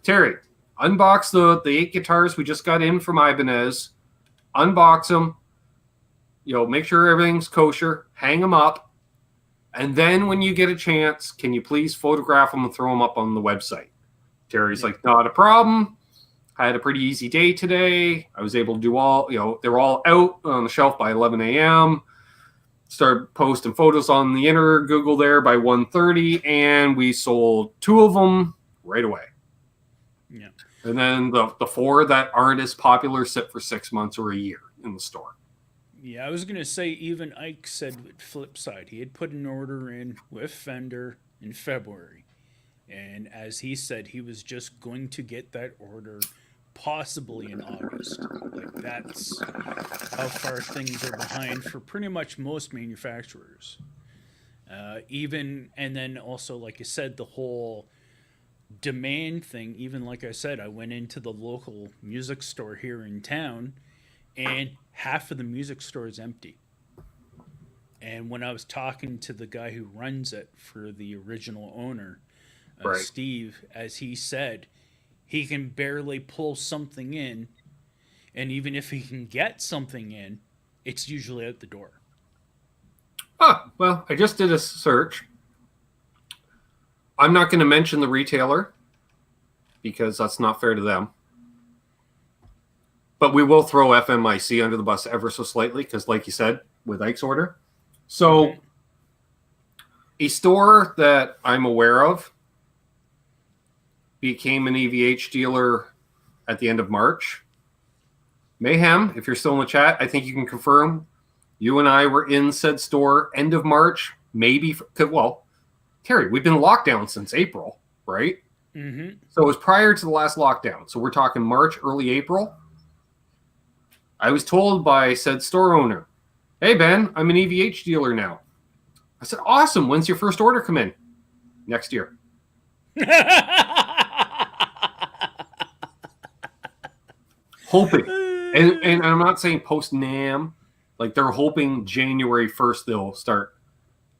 Terry, unbox the 8 guitars we just got in from Ibanez, unbox them, make sure everything's kosher, hang them up, and then when you get a chance, can you please photograph them and throw them up on the website? Terry's like, not a problem. I had a pretty easy day today. I was able to do all, they were all out on the shelf by 11 a.m. Started posting photos on the inner Google there by 1:30, and we sold 2 of them right away. Yeah. And then the 4 that aren't as popular sit for 6 months or a year in the store. Yeah, I was going to say, even Ike said with Flipside, he had put an order in with Fender in February. And as he said, he was just going to get that order possibly in August. Like, that's how far things are behind for pretty much most manufacturers. And then also, like I said, the whole demand thing, even like I said, I went into the local music store here in town, and half of the music store is empty. And when I was talking to the guy who runs it for the original owner, right, Steve, as he said, he can barely pull something in, and even if he can get something in, it's usually out the door. Well, I just did a search. I'm not going to mention the retailer because that's not fair to them. But we will throw FMIC under the bus ever so slightly because, like you said, with Ike's order. So, a store that I'm aware of became an EVH dealer at the end of March. Mayhem, if you're still in the chat, I think you can confirm. You and I were in said store end of March, maybe. Well, Terry, we've been locked down since April, right? Mm-hmm. So it was prior to the last lockdown. So we're talking March, early April. I was told by said store owner, hey, Ben, I'm an EVH dealer now. I said, awesome. When's your first order come in? Next year. Hoping. And I'm not saying post-NAM. Like, they're hoping January 1st they'll start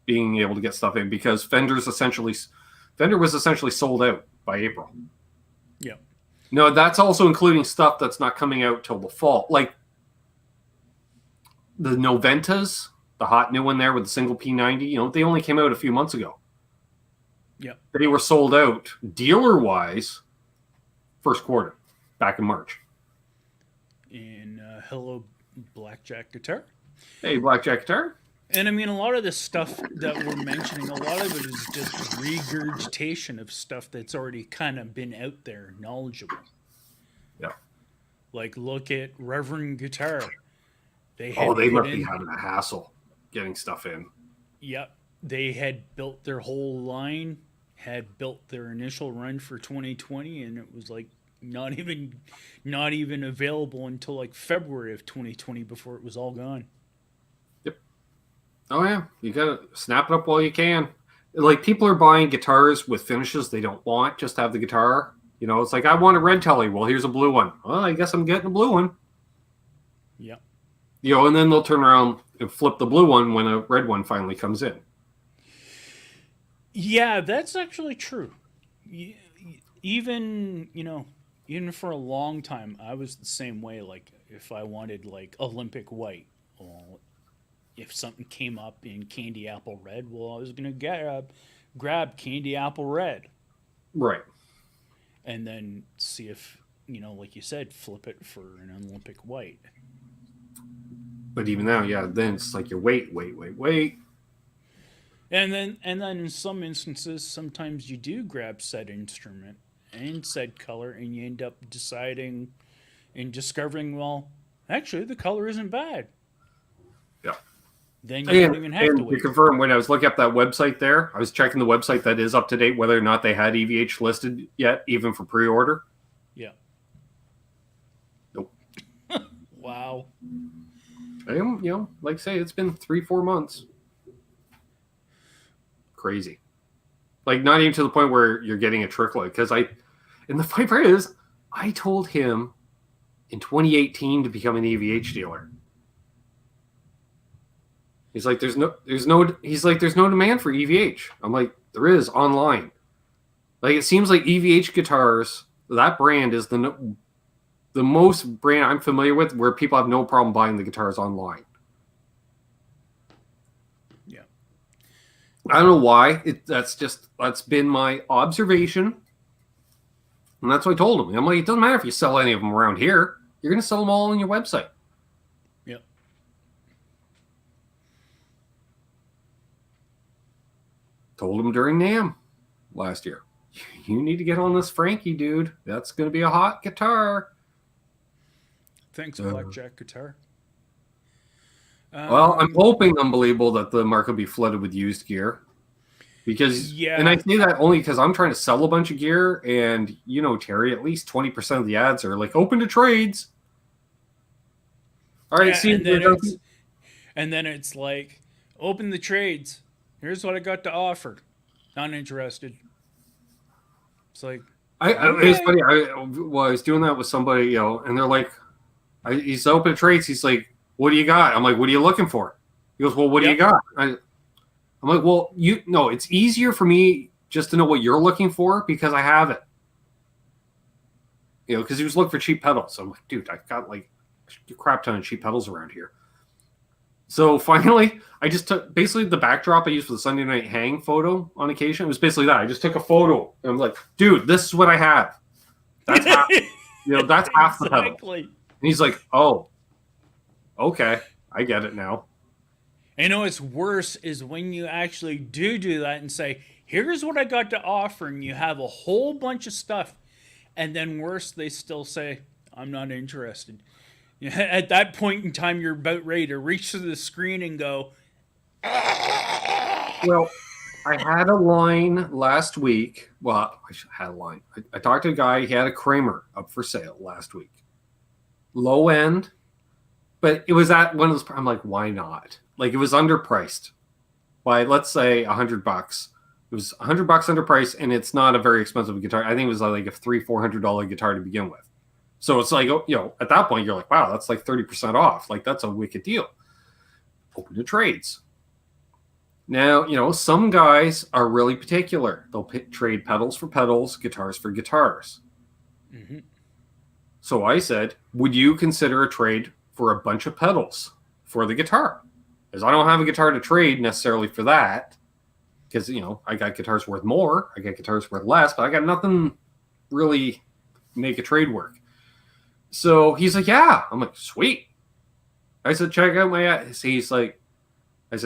being able to get stuff in because Fender was essentially sold out by April. Yeah. No, that's also including stuff that's not coming out till the fall. Like the Noventas, the hot new one there with the single P90, they only came out a few months ago. Yeah. They were sold out dealer-wise first quarter, back in March. And hello, Blackjack Guitar. Hey, Blackjack Guitar. And I mean, a lot of the stuff that we're mentioning, a lot of it is just regurgitation of stuff that's already kind of been out there, knowledgeable. Yeah. Like, look at Reverend Guitar. They must be having a hassle getting stuff in. Yep. They had built their whole line, had built their initial run for 2020, and it was like, Not even, not even available until like February of 2020 before it was all gone. Yep. Oh yeah, you gotta snap it up while you can. Like people are buying guitars with finishes they don't want, just to have the guitar. You know, it's like I want a red telly. Well, here's a blue one. Well, I guess I'm getting a blue one. Yep. You know, and then they'll turn around and flip the blue one when a red one finally comes in. Yeah, that's actually true. Even, even for a long time, I was the same way. Like, if I wanted, like, Olympic white, well, if something came up in candy apple red, well, I was going to grab candy apple red. Right. And then see if, like you said, flip it for an Olympic white. But even now, yeah, then it's like you wait. And then in some instances, sometimes you do grab said instrument and said color, and you end up deciding and discovering, well, actually the color isn't bad. Yeah. Then you don't even have to wait. To confirm, when I was looking up that website there, I was checking the website that is up to date, whether or not they had EVH listed yet, even for pre-order. Yeah. Nope. Wow. I am, like I say, it's been 3-4 months. Crazy. Like, not even to the point where you're getting a trickle. Because and the funny part is, I told him in 2018 to become an EVH dealer. He's like, there's no demand for EVH. I'm like, there is online. Like, it seems like EVH guitars, that brand is the most brand I'm familiar with where people have no problem buying the guitars online. Yeah. I don't know why. That's been my observation. And that's what I told him. I'm like, it doesn't matter if you sell any of them around here. You're going to sell them all on your website. Yep. Told him during NAMM last year. You need to get on this Frankie, dude. That's going to be a hot guitar. Thanks, Blackjack Guitar. Well, I'm hoping, unbelievable, that the market will be flooded with used gear. Because, yeah. And I say that only because I'm trying to sell a bunch of gear, and, Terry, at least 20% of the ads are like, open to trades. All right, see, and then it's like, open the trades. Here's what I got to offer. Not interested. It's like, okay. It's funny. I was doing that with somebody, and they're like, he's open to trades. He's like, what do you got? I'm like, what are you looking for? He goes, well, what do you got? I'm like, well, it's easier for me just to know what you're looking for because I have it. Because he was looking for cheap pedals. So I'm like, dude, I got like a crap ton of cheap pedals around here. So finally, I just took basically the backdrop I used for the Sunday Night Hang photo on occasion. It was basically that. I just took a photo. And I'm like, dude, this is what I have. That's half, that's half the pedal. And he's like, oh, okay, I get it now. And what's worse is when you actually do that and say, here's what I got to offer, and you have a whole bunch of stuff. And then worse, they still say, I'm not interested. At that point in time, you're about ready to reach to the screen and go. Well, I had a line last week. Well, I had a line. I talked to a guy. He had a Kramer up for sale last week. Low end. But it was at one of those. I'm like, why not? Like, it was underpriced by, let's say, $100. It was $100 underpriced, and it's not a very expensive guitar. I think it was like a $300-$400 guitar to begin with. So it's like, at that point, you're like, wow, that's like 30% off. Like, that's a wicked deal. Open to trades. Now, some guys are really particular. They'll trade pedals for pedals, guitars for guitars. Mm-hmm. So I said, would you consider a trade for a bunch of pedals for the guitar? Because I don't have a guitar to trade necessarily for that. Because, I got guitars worth more. I got guitars worth less. But I got nothing really make a trade work. So he's like, yeah. I'm like, sweet. I said, check out my ads. He's like,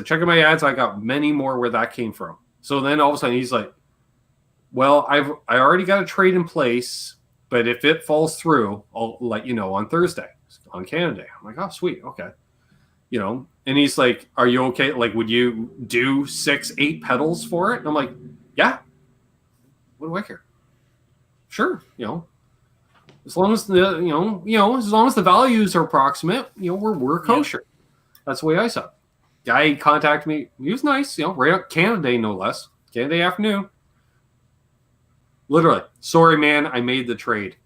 check out my ads. I got many more where that came from. So then all of a sudden he's like, well, I already got a trade in place. But if it falls through, I'll let you know on Thursday, on Canada Day. I'm like, oh, sweet. Okay. And he's like, are you okay? Like, would you do 6-8 pedals for it? And I'm like, yeah. What do I care? Sure. As long as as long as the values are approximate, we're kosher. That's the way I saw it. Guy contacted me. He was nice, right up Canada Day, no less. Canada Day afternoon. Literally, sorry, man, I made the trade.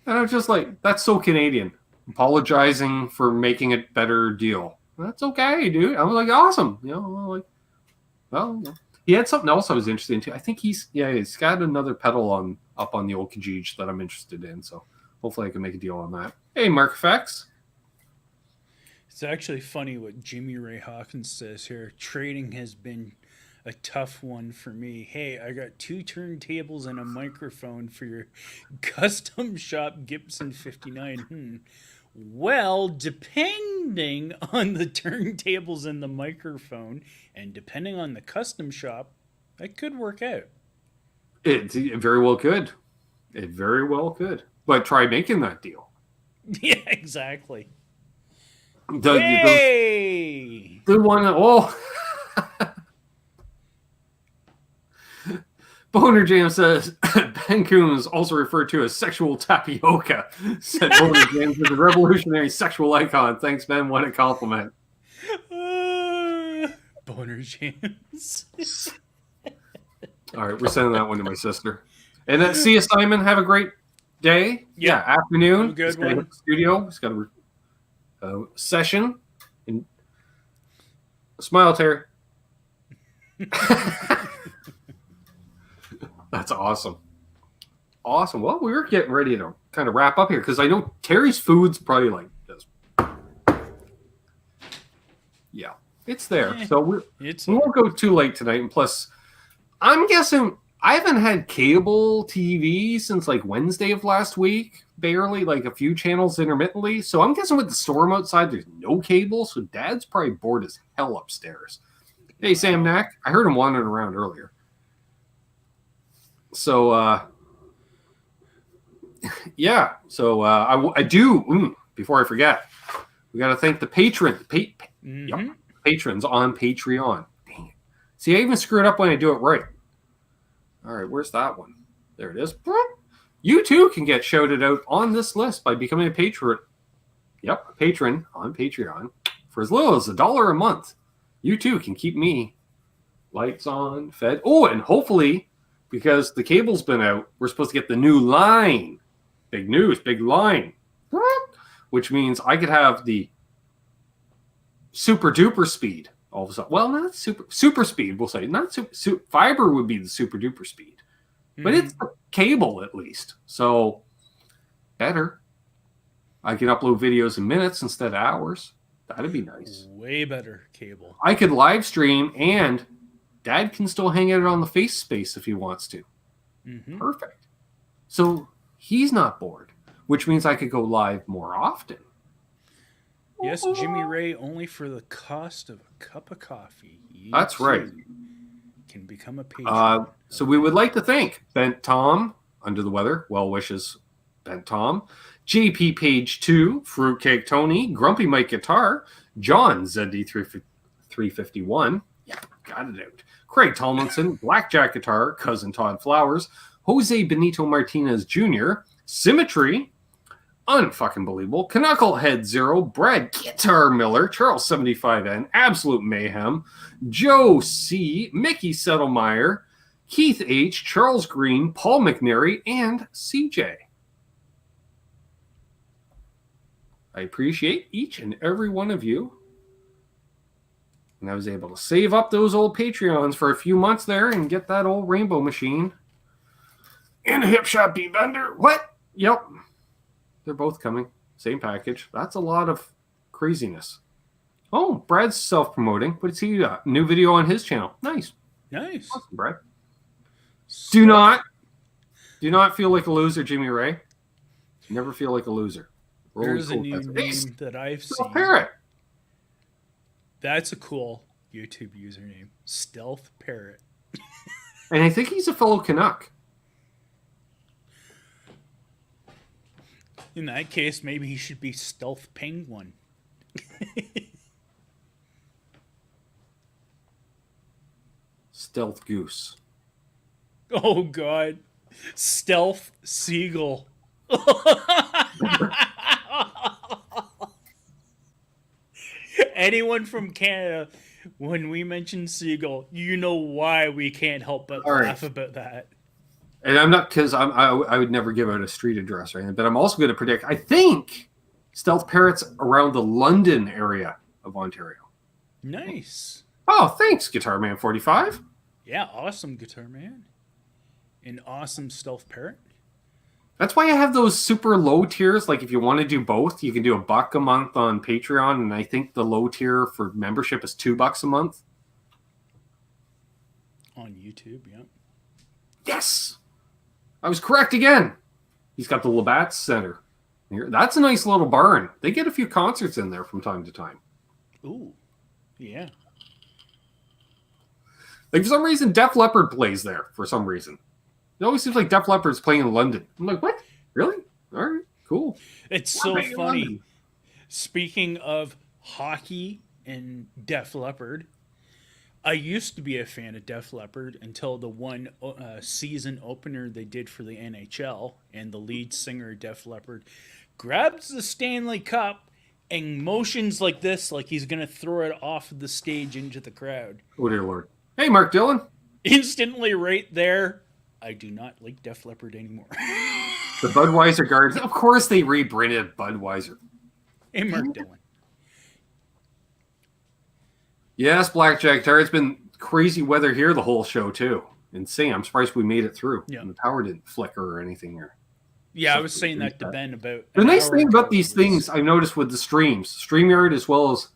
And I was just like, that's so Canadian. Apologizing for making a better deal. That's okay, dude. I was like, awesome. He had something else I was interested in too. I think he's got another pedal up on the old Kijij that I'm interested in. So hopefully I can make a deal on that. Hey, Mark Effects. It's actually funny what Jimmy Ray Hawkins says here. Trading has been a tough one for me. Hey, I got 2 turntables and a microphone for your custom shop Gibson 59. Well, depending on the turntables and the microphone, and depending on the custom shop, that could work out. It very well could. It very well could. But try making that deal. Yeah, exactly. The one. Oh. Boner Jam says Ben Coombs, also referred to as sexual tapioca, said Boner Jam is a revolutionary sexual icon. Thanks, Ben. What a compliment. Boner Jams. All right, we're sending that one to my sister. And see you, Simon. Have a great day. Yeah, afternoon. Good one. Studio. He's got a session. And smile, Terry. That's awesome. Awesome. Well, we were getting ready to kind of wrap up here because I know Terry's food's probably like this. Yeah, it's there. So we won't go too late tonight. And plus, I'm guessing I haven't had cable TV since like Wednesday of last week. Barely, like a few channels intermittently. So I'm guessing with the storm outside, there's no cable. So Dad's probably bored as hell upstairs. Hey, Sam Knack. I heard him wandering around earlier. So, I do, before I forget, we got to thank the patrons on Patreon. Dang it. See, I even screw it up when I do it right. All right, where's that one? There it is. You too can get shouted out on this list by becoming a patron. Yep, a patron on Patreon for as little as $1 a month. You too can keep me lights on, fed. Oh, and hopefully, because the cable's been out, we're supposed to get the new line. Big news, big line. Which means I could have the super duper speed all of a sudden. Well, not super speed, we'll say. Not super fiber would be the super duper speed. But it's the cable at least. So better. I can upload videos in minutes instead of hours. That'd be nice. Way better cable. I could live stream and Dad can still hang out on the face space if he wants to. Perfect. So he's not bored, which means I could go live more often. Yes, Jimmy Ray, only for the cost of a cup of coffee. That's right. Can become a patron. So we would like to thank Bent Tom, under the weather, well wishes, Bent Tom, JP Page 2, Fruitcake Tony, Grumpy Mike Guitar, John ZD351, yeah, got it out, Craig Tomlinson, Blackjack Guitar, Cousin Todd Flowers, Jose Benito Martinez Jr., Symmetry, unfucking believable, Knucklehead Zero, Brad Guitar Miller, Charles 75N, Absolute Mayhem, Joe C, Mickey Settlemeyer, Keith H, Charles Green, Paul McNary, and CJ. I appreciate each and every one of you. And I was able to save up those old Patreons for a few months there and get that old Rainbow machine. And a Hip Shot B-Bender. What? Yep. They're both coming. Same package. That's a lot of craziness. Oh, Brad's self-promoting. What's he got? New video on his channel. Nice. Nice. Awesome, Brad. Do not feel like a loser, Jimmy Ray. Never feel like a loser. There's a new name that I've seen. Parrot. That's a cool YouTube username. Stealth Parrot. And I think he's a fellow Canuck. In that case, maybe he should be Stealth Penguin. Stealth Goose. Oh, God. Stealth Seagull. Anyone from Canada, when we mention Seagull, you know why we can't help but laugh about that. And I'm not, because I would never give out a street address or anything, but I'm also going to predict, I think, Stealth Parrot's around the London area of Ontario. Nice. Oh, thanks, Guitar Man 45. Yeah, awesome, Guitar Man. An awesome Stealth Parrot. That's why I have those super low tiers. Like, if you want to do both, you can do $1 a month on Patreon, and I think the low tier for membership is $2 a month. On YouTube, yeah. Yes! I was correct again. He's got the Labatt's Center. That's a nice little barn. They get a few concerts in there from time to time. Ooh, yeah. Like, for some reason, Def Leppard plays there, for some reason. It always seems like Def Leppard's playing in London. I'm like, what? Really? All right, cool. It's so funny. Speaking of hockey and Def Leppard, I used to be a fan of Def Leppard until the one season opener they did for the NHL, and the lead singer, Def Leppard, grabs the Stanley Cup and motions like this, like he's going to throw it off the stage into the crowd. Oh, dear Lord. Hey, Mark Dillon. Instantly right there, I do not like Def Leppard anymore. The Budweiser Gardens. Of course they rebranded Budweiser. Hey, Mark Dillon. Yes, Blackjack Tar. It's been crazy weather here the whole show, too. Insane. I'm surprised we made it through. Yeah. And the power didn't flicker or anything here. Yeah, I was saying that to Ben about... The nice thing about these things I noticed with the streams, StreamYard as well as,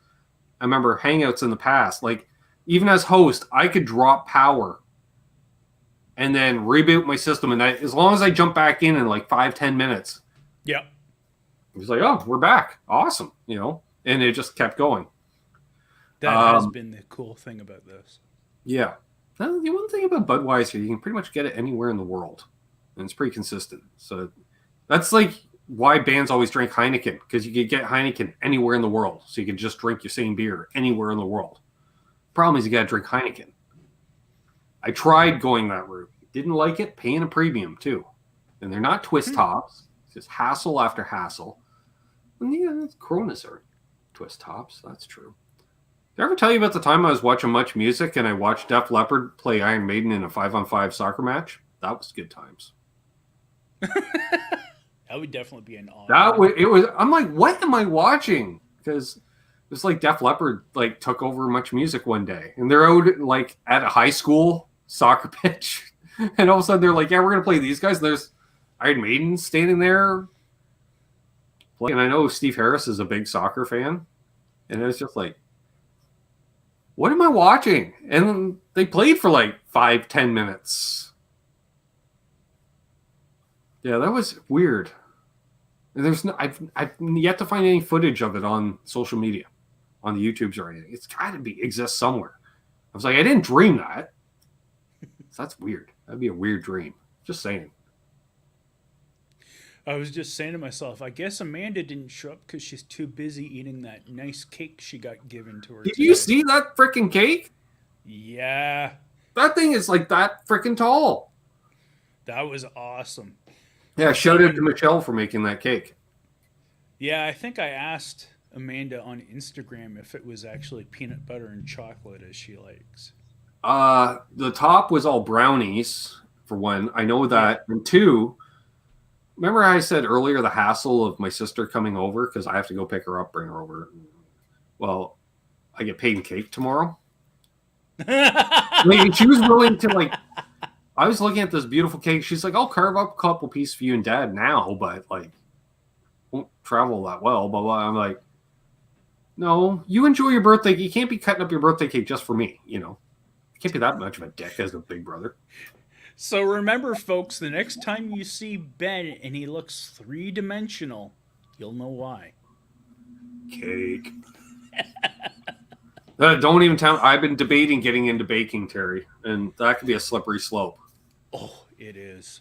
I remember, Hangouts in the past, like, even as host, I could drop power and then reboot my system. And as long as I jump back in like 5-10 minutes. Yeah. It was like, oh, we're back. Awesome. You know, and it just kept going. That has been the cool thing about this. Yeah. Now, the one thing about Budweiser, you can pretty much get it anywhere in the world. And it's pretty consistent. So that's like why bands always drink Heineken, because you could get Heineken anywhere in the world. So you can just drink your same beer anywhere in the world. Problem is you got to drink Heineken. I tried going that route. Didn't like it. Paying a premium, too. And they're not twist tops. It's just hassle after hassle. And yeah, Coronas are twist tops. That's true. Did I ever tell you about the time I was watching Much Music and I watched Def Leppard play Iron Maiden in a 5-on-5 soccer match? That was good times. That would definitely be an odd. I'm like, what am I watching? Because it was like Def Leppard like took over Much Music one day, and they're out like at a high school soccer pitch, and all of a sudden they're like, yeah, we're gonna play these guys. And there's Iron Maiden standing there, and I know Steve Harris is a big soccer fan, and it was just like, what am I watching? And they played for like 5-10 minutes. Yeah, that was weird. And I've yet to find any footage of it on social media, on the YouTubes or anything. It's got to exist somewhere. I was like, I didn't dream that. So that's weird. That'd be a weird dream. Just saying. I was just saying to myself, I guess Amanda didn't show up because she's too busy eating that nice cake she got given to her. Did you see that freaking cake? Yeah. That thing is like that freaking tall. That was awesome. Yeah, shout out to Michelle for making that cake. Yeah, I think I asked Amanda on Instagram if it was actually peanut butter and chocolate as she likes. The top was all brownies, for one. I know that. And two, remember I said earlier the hassle of my sister coming over because I have to go pick her up, bring her over. Well, I get paid in cake tomorrow. Like, she was willing to like... I was looking at this beautiful cake. She's like, I'll carve up a couple pieces for you and Dad now, but like, won't travel that well, blah, blah. I'm like, no, you enjoy your birthday. You can't be cutting up your birthday cake just for me, you know. You can't be that much of a dick as a big brother. So remember, folks, the next time you see Ben and he looks three-dimensional, you'll know why. Cake. Don't even tell me. I've been debating getting into baking, Terry, and that could be a slippery slope. Oh, it is.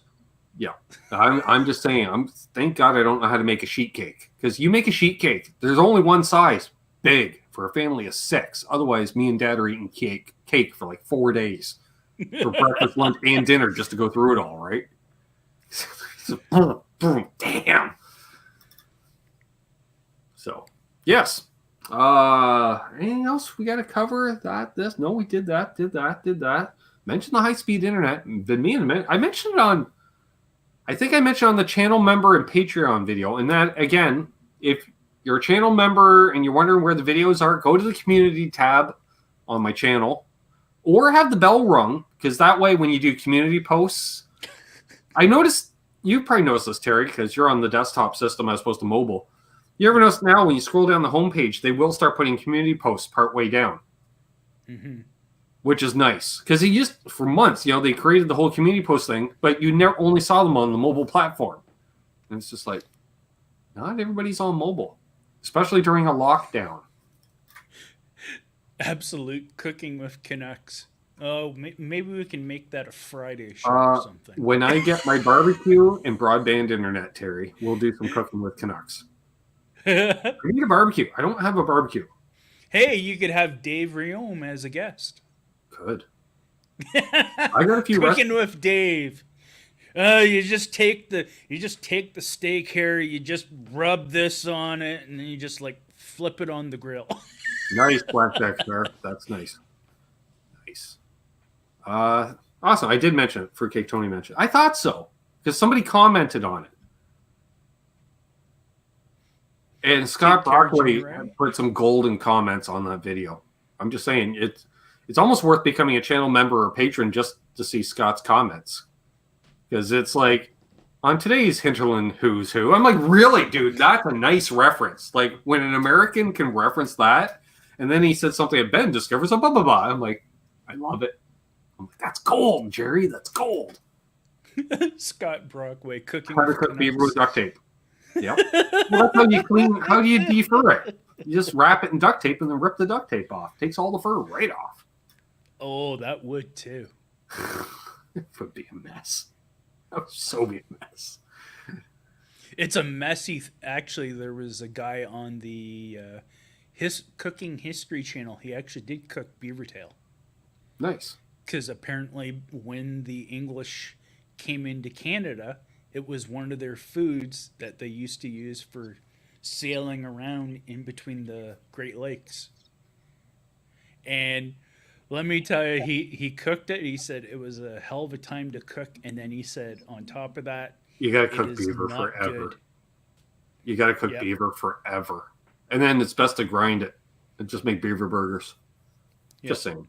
Yeah, I'm just saying. Thank God I don't know how to make a sheet cake, because you make a sheet cake. There's only one size, big, for a family of 6. Otherwise, me and Dad are eating cake for like 4 days for breakfast, lunch, and dinner just to go through it all. Right? Boom, boom, damn. So, yes. Anything else we got to cover? This? No, we did that. Mention the high-speed internet. Been me in a minute. I mentioned it on. I think I mentioned on the channel member and Patreon video. And that again, if you're a channel member and you're wondering where the videos are, go to the community tab on my channel, or have the bell rung, because that way when you do community posts, I noticed you probably noticed this, Terry, because you're on the desktop system as opposed to mobile. You ever notice now when you scroll down the homepage, they will start putting community posts part way down, which is nice because he just for months, they created the whole community post thing, but you never only saw them on the mobile platform, and it's just like not everybody's on mobile, especially during a lockdown. Absolute cooking with Canucks. Oh, maybe we can make that a Friday show or something. When I get my barbecue and broadband internet, Terry, we'll do some cooking with Canucks. I need a barbecue. I don't have a barbecue. Hey, you could have Dave Riome as a guest. Good. I got a few cooking with Dave. You just take the steak here, you just rub this on it, and then you just like flip it on the grill. Nice blackjack there. That's nice. Nice. Awesome. I did mention it. Fruitcake Tony mentioned. I thought so because somebody commented on it. And Scott Brockway put some golden comments on that video. I'm just saying it's almost worth becoming a channel member or patron just to see Scott's comments. Because it's like, on today's Hinterland Who's Who, I'm like, really, dude, that's a nice reference. Like, when an American can reference that, and then he said something that Ben discovers a blah, blah, blah. I'm like, I love it. I'm like, that's gold, Jerry. That's gold. Scott Brockway cooking. How to cook beaver with duct tape. Yep. Well, that's how you clean. How do you defur it? You just wrap it in duct tape and then rip the duct tape off. Takes all the fur right off. Oh, that would too. It would be a mess. That would so be a mess. It's a messy. Actually, there was a guy on the his cooking history channel. He actually did cook beaver tail. Nice. Because apparently, when the English came into Canada, it was one of their foods that they used to use for sailing around in between the Great Lakes. And let me tell you, he cooked it. He said it was a hell of a time to cook. And then he said, on top of that, you got to cook beaver forever. Good. You got to cook beaver forever. And then it's best to grind it and just make beaver burgers. Just saying.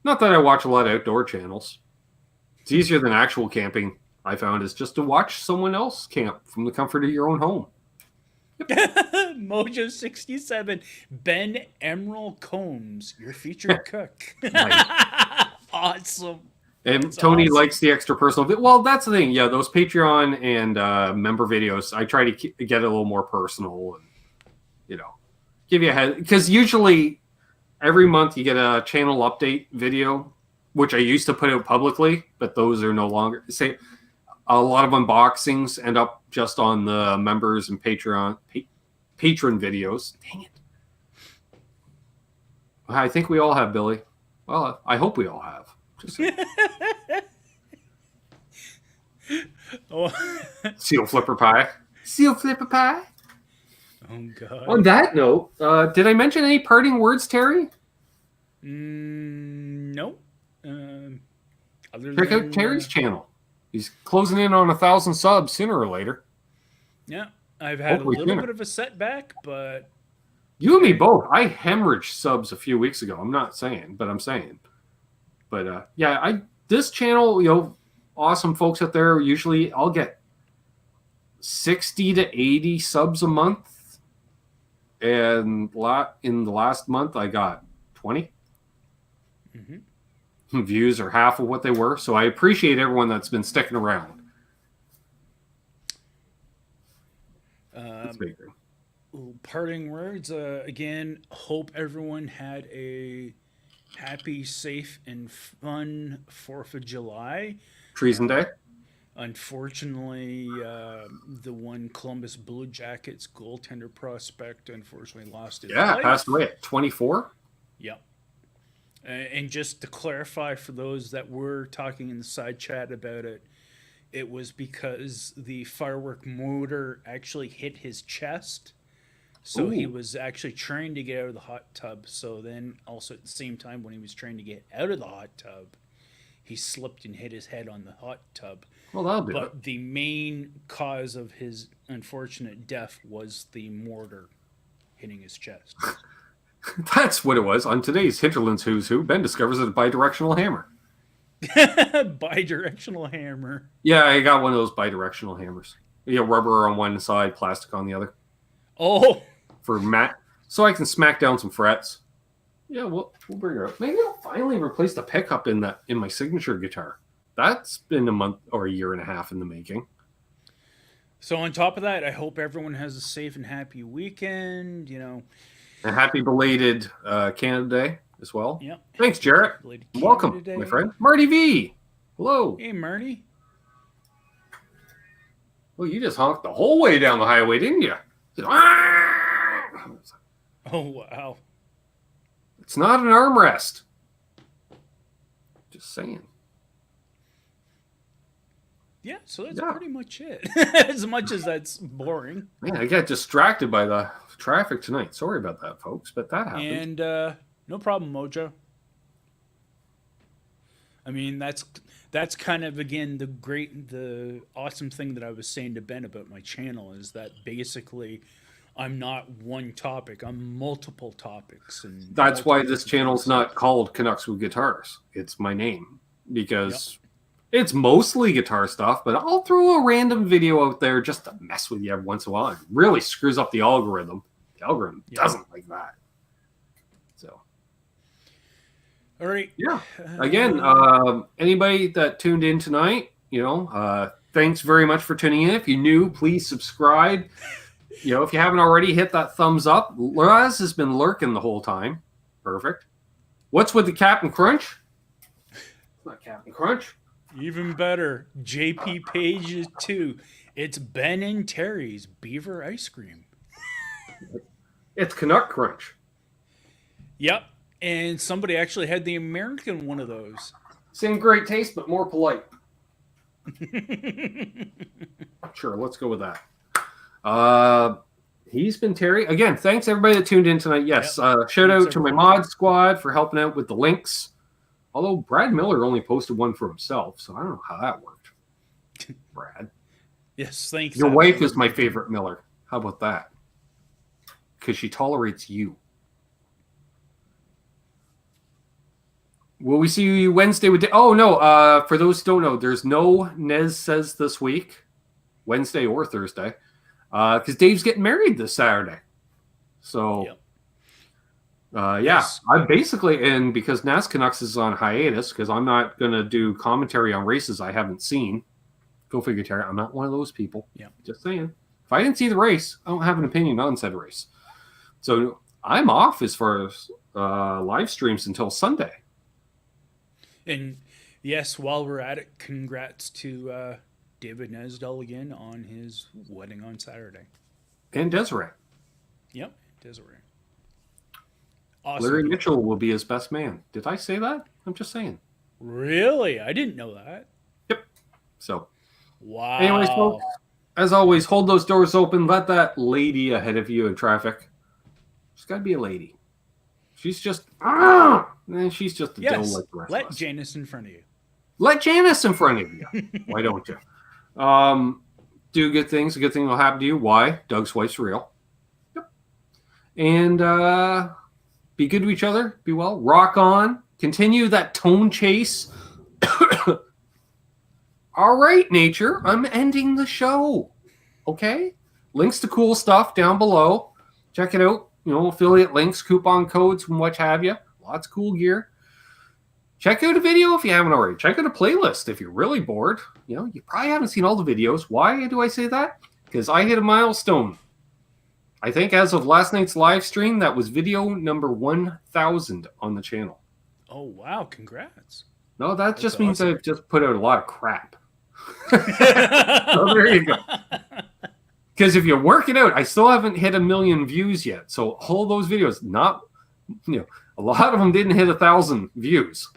Not that I watch a lot of outdoor channels. It's easier than actual camping. I found is just to watch someone else camp from the comfort of your own home. Yep. Mojo 67, Ben Emerald Coombs, your featured cook. Awesome. And that's Tony likes the extra personal. Well, that's the thing. Yeah, those Patreon and member videos, I try to get a little more personal and, give you a head. Because usually every month you get a channel update video, which I used to put out publicly, but those are no longer. Say, a lot of unboxings end up just on the members and patron videos. Dang it. I think we all have, Billy. Well, I hope we all have. Seal flipper pie. Seal flipper pie. Oh, God. On that note, did I mention any parting words, Terry? No. Check out Terry's channel. He's closing in on 1,000 subs sooner or later. Yeah, I've had a little bit of a setback, but you and me both. I hemorrhaged subs a few weeks ago. I'm not saying, but I'm saying. But this channel, awesome folks out there. Usually, I'll get 60 to 80 subs a month, and in the last month, I got 20. Mm-hmm. Views are half of what they were, so I appreciate everyone that's been sticking around. Parting words again. Hope everyone had a happy, safe, and fun 4th of July. Treason Day. Unfortunately, the one Columbus Blue Jackets goaltender prospect unfortunately lost his life. Passed away at 24. Yep. And just to clarify for those that were talking in the side chat about it, it was because the firework motor actually hit his chest. So he Ooh. was actually trying to get out of the hot tub. So then, also at the same time, when he was trying to get out of the hot tub, he slipped and hit his head on the hot tub. Well, that'll do it. But the main cause of his unfortunate death was the mortar hitting his chest. That's what it was. On today's Hinterland's Who's Who, Ben discovers a bidirectional hammer. Bidirectional hammer. Yeah, I got one of those bidirectional hammers. Rubber on one side, plastic on the other. Oh, For mat, so I can smack down some frets. Yeah, we'll bring her up. Maybe I'll finally replace the pickup in my signature guitar. That's been a month or a year and a half in the making. so on top of that, I hope everyone has a safe and happy weekend. And happy belated Canada Day as well. Yeah. Thanks, Jarrett. Belated Canada Welcome, Day. my friend. Marty V. Hello. Hey, Marty. Well, you just honked the whole way down the highway, didn't you? Oh, wow. It's not an armrest. Just saying. Yeah, so that's Yeah. pretty much it. As much as that's boring. Man, I got distracted by the traffic tonight. Sorry about that, folks, but that happened. And no problem, Mojo. I mean, that's kind of, again, the awesome thing that I was saying to Ben about my channel is that basically I'm not one topic. I'm multiple topics. And That's why multiple this channel's not called Canucks with Guitars. It's my name because it's mostly guitar stuff, but I'll throw a random video out there just to mess with you every once in a while. It really screws up the algorithm. The algorithm doesn't like that. So, All right. yeah. Again, anybody that tuned in tonight, thanks very much for tuning in. If you're new, please subscribe. If you haven't already, hit that thumbs up. Raz has been lurking the whole time. Perfect. What's with the Captain Crunch? It's not Captain Crunch. Even better. JP Pages 2. It's Ben and Terry's Beaver Ice Cream. It's Canuck Crunch. Yep. And somebody actually had the American one of those. Same great taste, but more polite. Sure, let's go with that. He's been Terry. Again, thanks everybody that tuned in tonight. Yes, shout out to my mod squad for helping out with the links. Although Brad Miller only posted one for himself, so I don't know how that worked. Brad. Yes, thanks. Your wife is my favorite Miller. How about that? Because she tolerates you. Will we see you Wednesday with... Oh, no. For those who don't know, there's no Nez Says this week. Wednesday or Thursday. Because Dave's getting married this Saturday. So... Yep. Yes. I basically, and because NAS Canucks is on hiatus, because I'm not going to do commentary on races I haven't seen. Go figure, Terry. I'm not one of those people. Yeah. Just saying. If I didn't see the race, I don't have an opinion on said race. So I'm off as far as live streams until Sunday. And yes, while we're at it, congrats to David Nesdell again on his wedding on Saturday. And Desiree. Yep, Desiree. Awesome. Larry Mitchell will be his best man. Did I say that? I'm just saying. Really? I didn't know that. Yep. So, wow. anyways, folks, as always, hold those doors open. Let that lady ahead of you in traffic. She's got to be a lady. She's just, she's just a doe like the rest let of us. Janice in front of you. Let Janice in front of you. Why don't you? Do good things. A good thing will happen to you. Why? Doug's wife's real. Yep. And be good to each other. Be well. Rock on. Continue that tone chase. All right, nature. I'm ending the show. Okay? Links to cool stuff down below. Check it out. Affiliate links, coupon codes, and what have you. Lots of cool gear. Check out a video if you haven't already. Check out a playlist if you're really bored. You probably haven't seen all the videos. Why do I say that? Because I hit a milestone. I think as of last night's live stream, that was video number 1,000 on the channel. Oh, wow. Congrats. No, that That's just means awesome. I've just put out a lot of crap. So there you go. Because if you work it out, I still haven't hit 1 million views yet. So all those videos, a lot of them didn't hit 1,000 views.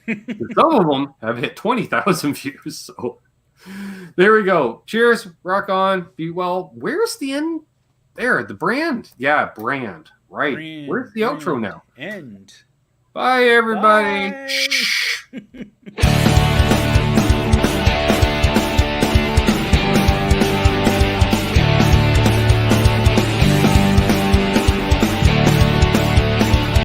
Some of them have hit 20,000 views. So There we go. Cheers. Rock on. Be well. Where's the end? There, the brand. Yeah, brand. Right. Where's the outro now? End. Bye, everybody. Bye.